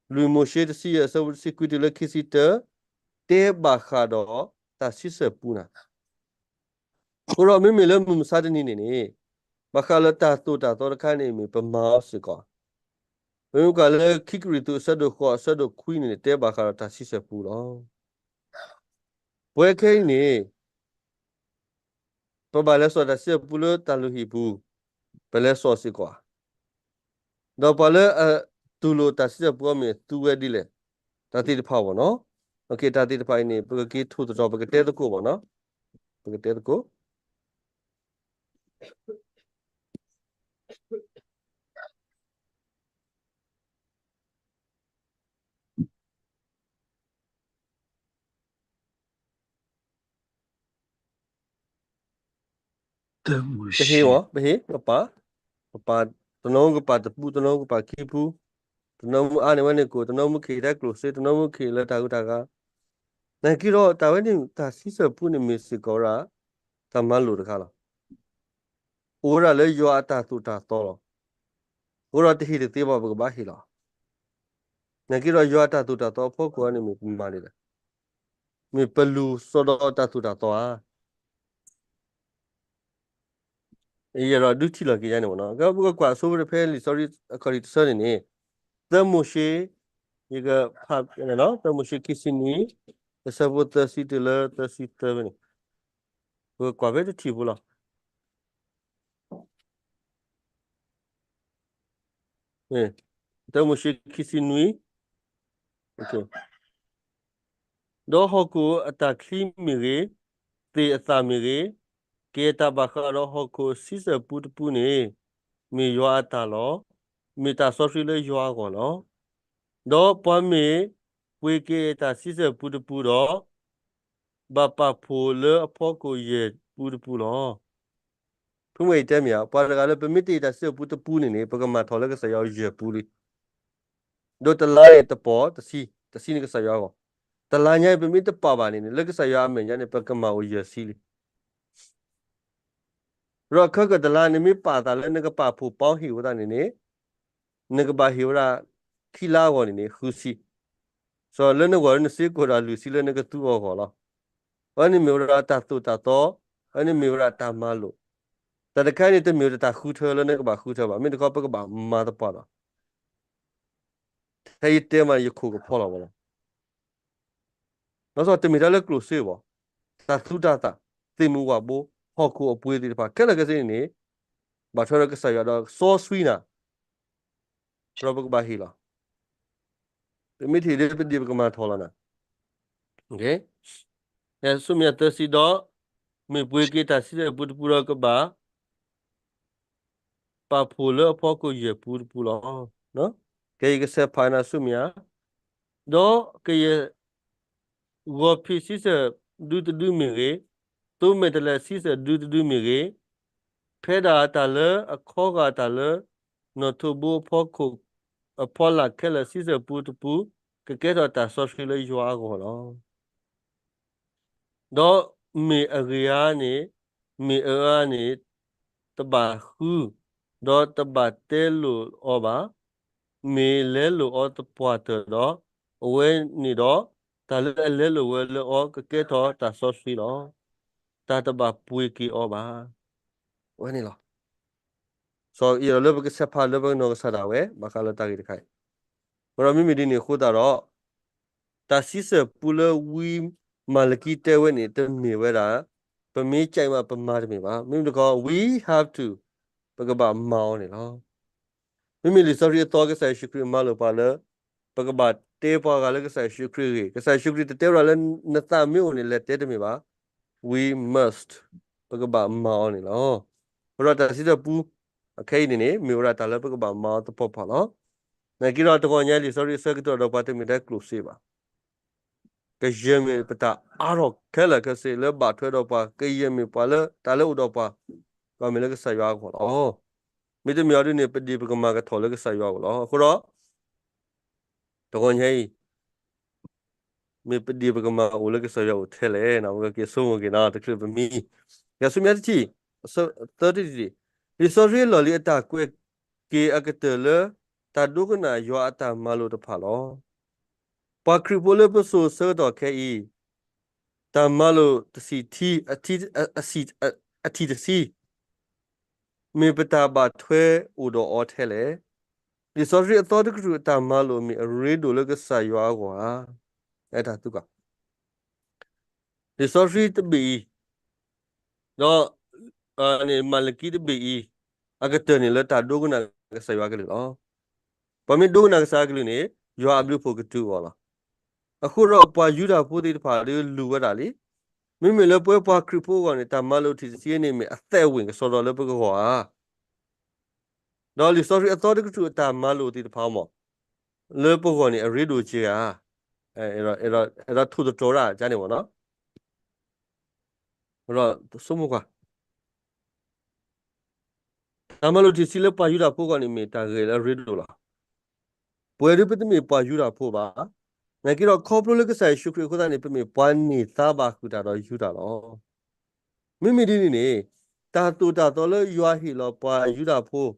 lui một xe si sau đó si là khi tơ te bakha do ta sisa puna oro me me le mu sa de ni ni bakha la ta to kha ni me pa ma se ko me ka le kikri tu sa do kui ni te bakha ta sisa pu lo pwe ke ni pa ba le so ta sisa pu lo ta lu hi pu pa le so si ko do pa le tu lo ta sisa pu me tu we di le ta ti pha bo no okay ta ti pha ni pa ke thu to pa ke te ko bo no pa ke te ko 的母 ke he 系 wo be he pa pa to no ko pa tu to no ko pa ki pu နော်မအားနေမနေကိုတနော်မခေတဲ့ကလို့စေတနော်မခေလဲတာကူတာကနိုင်ကြတော့တာဝဲနေတာစီစပုနေမီစီကောရာတမလို့တခါလားအိုရာလေယောအတာတူတာတော့အိုရာတဟိတေဘဘကဘာဟီလားနိုင်ကြတော့ယောအတာတူတာတော့ဖို့ကောနေမီပါလေမီပလူစောတော့တာတူတာတော့အေးရတော့ဒုတိလကြီးနေမနော်ကဘကကွာဆိုရဖဲလီ sorry အခရီစနေနေတမှုရှိဒီကဖတ်နော်တမှုရှိကစီနီစဘတ်စီတလတစီတဘနေဘကွာပဲတီဘူးလားတမှုရှိကစီနွီโอเคတော့ဟကူအတခလီမီရေတေအသမီရေကေတဘခရောဟကူစီစပူတပူနေမီရွာတာလောမီတာဆော့ဖီလေရွာကောလောတော့ပွမ်းမီဝေကေတာစီစပူတပူတော့ဘပဖိုလေအဖို့ကိုရေပူတပူလောဖုံးဝေတဲမြေပွားတကလည်းပမီတေတာစီပူတပူနေပကမထော်လည်းကစရောက်ရေပူလီတော့တလာရတပေါ်တစီနေကစရောက်တလာညိုင်ပမီတပါပါနေလက်ကစရောက်အမင်းညနေပကမဝရေစီလီရောခကတလာနေမိပါတာလည်းငကပါဖူပေါင်းဟီဝဒနေနေငကပါဟီဝရာခီလာကောနေခူစီဆိုလည်းငကောနစီကိုရာလူစီလည်းငကတူအောကောလားအနိမေရာတာတူတာတော့အနိမေရာတာမလို့တတခိုင်းနေတဲ့မေရာတာခူထောလည်းငကပါခူထောပါမင်းတကောပကပါမာတပါတော့ဟဲ့တဲမယခုကဖော်လာပါလားနောက်ဆိုတမီရလည်းကလို့စေပါတာတူတာတေမူဝဘောဟောကူအပွေးဒီပါကဲလည်းကစနေဘာထောရကဆရတော့စောဆွီနာရဘကဘာဟီလာမိတီရပဒီဘကမာထောလာနာโอเคအဲဆုမြတ်တစီတော့မေပွေးကတာစီပုတ်ပူရကဘာပါဖိုလအဖို့ကိုရပူပူလောနော်ကဲကစဖိုင်နာဆုမြတ်တော့ကဲဝဖီစီစဒူမီရေတူမေတလစီစဒူမီရေဖဲဒါတလအခေါ်ကတလနော်ထဘူဖို့ကိုအဖော်လာကဲလစီစပူတပူကဲတော့တာဆော့ရှိလေရွာကောလောတော့မေအဂယာနေမေအာနေတဘာခုတော့တဘာတဲလိုအောပါမေလဲလိုအောတပွားတော့အဝဲနေတော့တာလဲလိုဝဲလိုအောကဲတော့တာဆော့ရှိလောတာတဘာပွေကီအောပါဝဲနေလောဆိုရလဘကစဖာလဘနောဆရာဝဲဘခလာတာကြီးခိုင်ဘရမီမီဒီနေခိုးတာတော့တာစီစပူလဝီမာလကီတဲဝဲနေတမီဝဲတာပမေးကြိုင်မှာပမာတမီပါမိမတကော we have to ပကဘာမောင်းနေလောမိမိလီစောရီတော့ကဆိုင်ရှိခရီမလို့ပါလေပကဘာတေပေါ်ကလည်းကဆိုင်ရှိခရီကဆိုင်ရှိခရီတေရလည်းနတမျိုးနေလက်တဲတမီပါ we must ပကဘာမောင်းနေလောဘရတာစီတပူအခိုင်နေမြို့ရတာလည်းပကဘာမောင်းတပေါ်ပါလောနိုင်ကြတော့တကောညလီ sorry စကတော့ပါတမီတဲ့ close ပါကရမေပတာအားတော့ခဲလကစေလဘထွဲတော့ပါကရမေပါလတာလို့တော့ပါကမလကဆရွာခေါ်တော့မိတမြော်ရနေပဒီပကမာကထော်လကဆရွာခေါ်တော့ခုတော့တကွန်ဟဲမေပဒီပကမာအိုလကဆရွာကိုထဲလေနောက်ကကေဆုံကေနာတကလပမီရဆုမြတ်ချီ30ဒီဆိုရီလော်လီအတာကွဲကေအကတလတာဒုကနာရွာအတာမလို့တဖာလောပါခရီပိုလပဆိုဆတော့ခဲဤတမလို့တစီတီအတီအစီအတီတစီမေပတာဘထွဲဥတော်အော်ထဲလေဒီဆိုရီအတော်တကရတမလို့မီရေဒိုလကဆာရွာကွာအဲ့ဒါသူကဒီဆိုရီတဘီတော့အနေမလကီတဘီအကတနေလတာဒုကနာဆာရွာကလေးလောပမီဒုကနာဆာကလေးနေရွာအဘလူဖို့ကတူဟောလားအခုတော့ပွာယူတာဖို့တိတဖာလေးလူဝတ်တာလေမိမိလည်းပွဲပွားခရပိုကနေတမလို့တီစီနေမိအသက်ဝင်စော်တော်လည်းပကောတော့လီ sorry အတော်တကတူတမလို့တီတဖာမောလေပကောနေအရီဒိုချေအဲ့တော့ထူတော်ရာဂျာနေဘောနော်အဲ့တော့စုံမကွာတမလို့တီစီလည်းပွာယူတာဖို့ကနေမိတာကေလည်းရီဒိုလား ပွဲရပတမီပွားယူတာဖို့ပါငါကတော့ခေါပလိုလကဆိုင်ရှုခရခုဒါနေပမီပွားနေသားပါခုတာတော့ယူတာတော့မိမိဒီနေတာတူတာတော်လရွာဟီလောပွားယူတာဖို့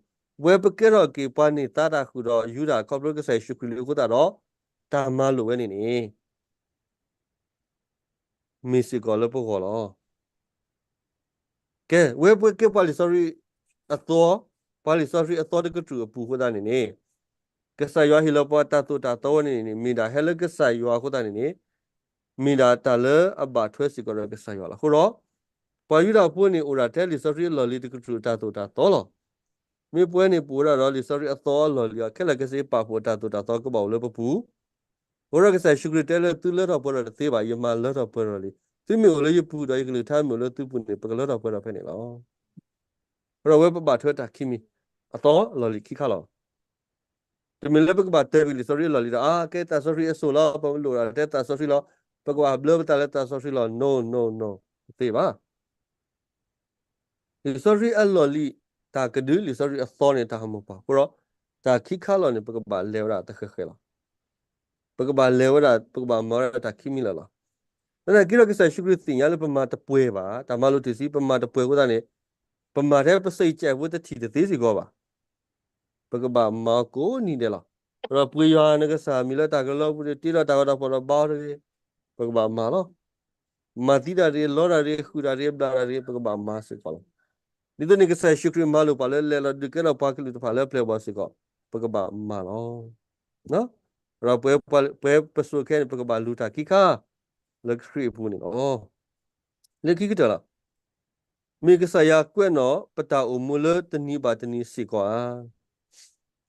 ဝဲပကဲတော့ကေပွားနေတာတာခုတော့ယူတာခေါပလိုကဆိုင်ရှုခရခုတာတော့တာမလိုဝဲနေမီစီကောလပိုကောလောကဲဝဲပကဲပါလီ sorry အတော်ပါလီ sorry အတော်တကတူပူခုဒါနေကစားရွာဟီလောပွားတာတူတာတော်နေမီဒါဟဲလကစားရွာခုဒါနေမီဒါတာလအဘထွဲစီကောရကစားရွာလာခုတော့ပွာယူတာပွနေအိုရာတဲလီ sorry လော်လီတကတူတာတူတာတော်လောမီပွဲနေပူရတော့လီ sorry အတော်လော်လီခက်လကစေးပါဖို့တာတူတာတော်ကဘောလပပူဘောရကစားရှုခရတဲလတူလတော့ပေါ်တော့သေးပါယမလတော့ပေါ်တော့လီသူမျိုးလေပူတော့ကလေးထားမျိုးလေသူပူနေပကလတော့ပေါ်တော့ဖဲနေလောရောဝဲပပထွဲတာခိမီအတော်လော်လီခိခါလောတမင်လည်းပကပါတဲဘီလီ sorry လော်လီတာကဲတာ sorry အဆိုလောပမလို့ရတဲ့တာ sorry လောပကပါဘလဘတာလက်တာ sorry လော no no no သေးပါလီ sorry အလော်လီတာကဒူလီ sorry အသောနေတာမပါဘရောတာခိခါလောနေပကပါလေဝရတခခဲလောပကပါလေဝရပကပါမောရတာခိမီလောဒါကိရကစားရှုခရတင်ရလပမာတပွဲပါတာမလို့တစီပမာတပွဲကိုတာနေပမာတဲ့ပစိတ်ကျဲဝတ်တတီတသေးစီကောပါပကပါမာကိုနီတယ်လားရပွေရနကစားမီလာတာကလောပတိရတာကတော့ပေါ်တော့ဘာရဲပကပါမာလောမာတိတာရေလောရာရေခူရာရေဘလာရေပကပါမာစကောဒီတော့နေကစားရှုခရမာလို့ပါလဲလဲလောဒီကတော့ပါကလူတဖာလဲပလေပါစကောပကပါမာလောနော်ရပွဲပစုခဲပကပါလူတာခိခါလက်ခရီပူနေနော်လက်ခိကတလားမေကဆာယာကွဲ့နော်ပတာအမူလတနီပါတနီစီကွာ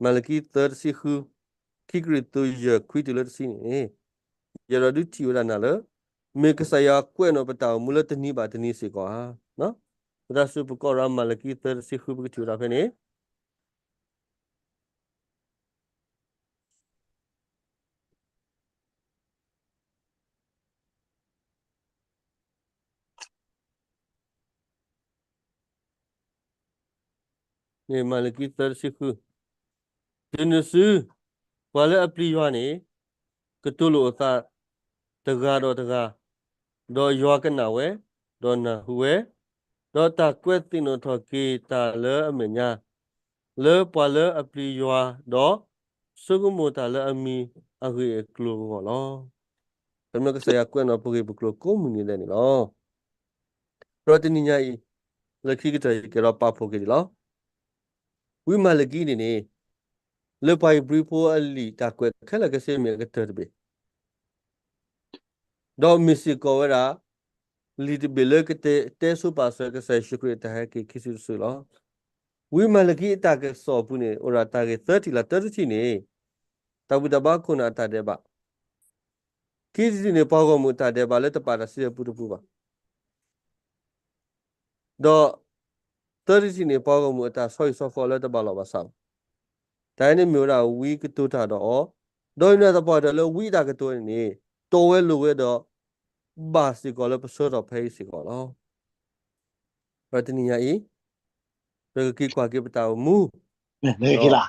မလကီသစီခူခိကရတူရခွီတလစီနေရရဒူတီဝလာနာလမေကဆာယာကွဲ့နော်ပတာအမူလတနီပါတနီစီကွာနော်ဒါစုပကောရမလကီသစီခူပကချူရာဖနေနေမလကီသစီခူတင်းနစုဘာလဲအပလီရွာနေကတူလိုအသာတကားတော့တကားတော့ရွာကနာဝဲတော့နာဟူဝဲတော့တာကွဲ့တင်တော့ထော်ကေတာလဲအမညာလဲပွာလဲအပလီရွာတော့စုကမိုတာလဲအမီအခေကလိုကောလောတမကဆရာကွဲ့နော်ပုကေပကလိုကိုမူနေတယ်နော်တော့တင်ညာဤလက်ခိကတဲ့ကတော့ပါဖို့ကေလောဝိမလကီနေလေပိုင်ဘရီဖိုအလီတာကွဲ့ခက်လကစေမြေကတဲ့ဘေတော့မီစီကောဝရာလီတဘလကတဲ့တဲဆူပါဆကဆာရှိခရတဟကေခိစီဆူလောဝိမလကီတာကစောပုနေဩရာတာကေ30လာ30နေတဘူတဘာခုနာတာတဲ့ပါခိစီနေပေါကောမူတာတဲ့ပါလက်တပါတာစီပူတပူပါတော့30နေပေါကောမူအတာဆော့ဆော့ဖော်လက်တပါလောပါဆောက်တိုင်းနေမျိုးတာဝီကတူတာတော့ဒိုင်းနေတပါတယ်လို့ဝီတာကတူနေတော်ဝဲလိုဝဲတော့ဘာစီကောလည်းပစောတော့ဖေးစီကောလောရတနီယာဤဘယ်ကိကွာကိပတာမူ နေခိလာ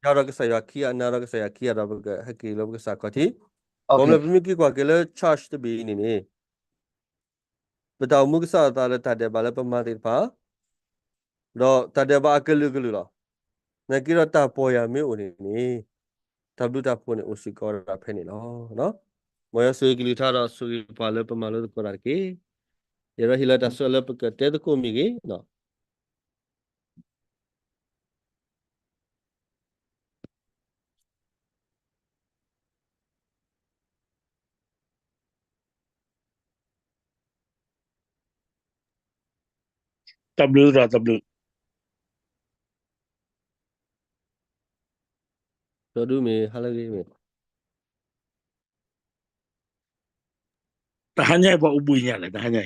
Yara ke saya kia nara ke saya kia da baga haki lo ke sakati. โอ Kom เค le pimi ki kwa ke le charge te bi ni ni. Betau mu ke sa ta le ta de ba le pa ma ti pa. Do ta de ba ke lu lo. Na ki ro ta po ya mi o ni. Ta blu ta po ni o si ko ra phe ni lo no. Mo ya su ki li tha da su pa le pa ma lo ko ra ke. Ya ra hi la ta so le pa ke te ko mi ke no. ตับลือรอตับลือ Do du mi ha le ke mi. ตาใหญ่บ่อุบุยเนี่ยแหละตาใหญ่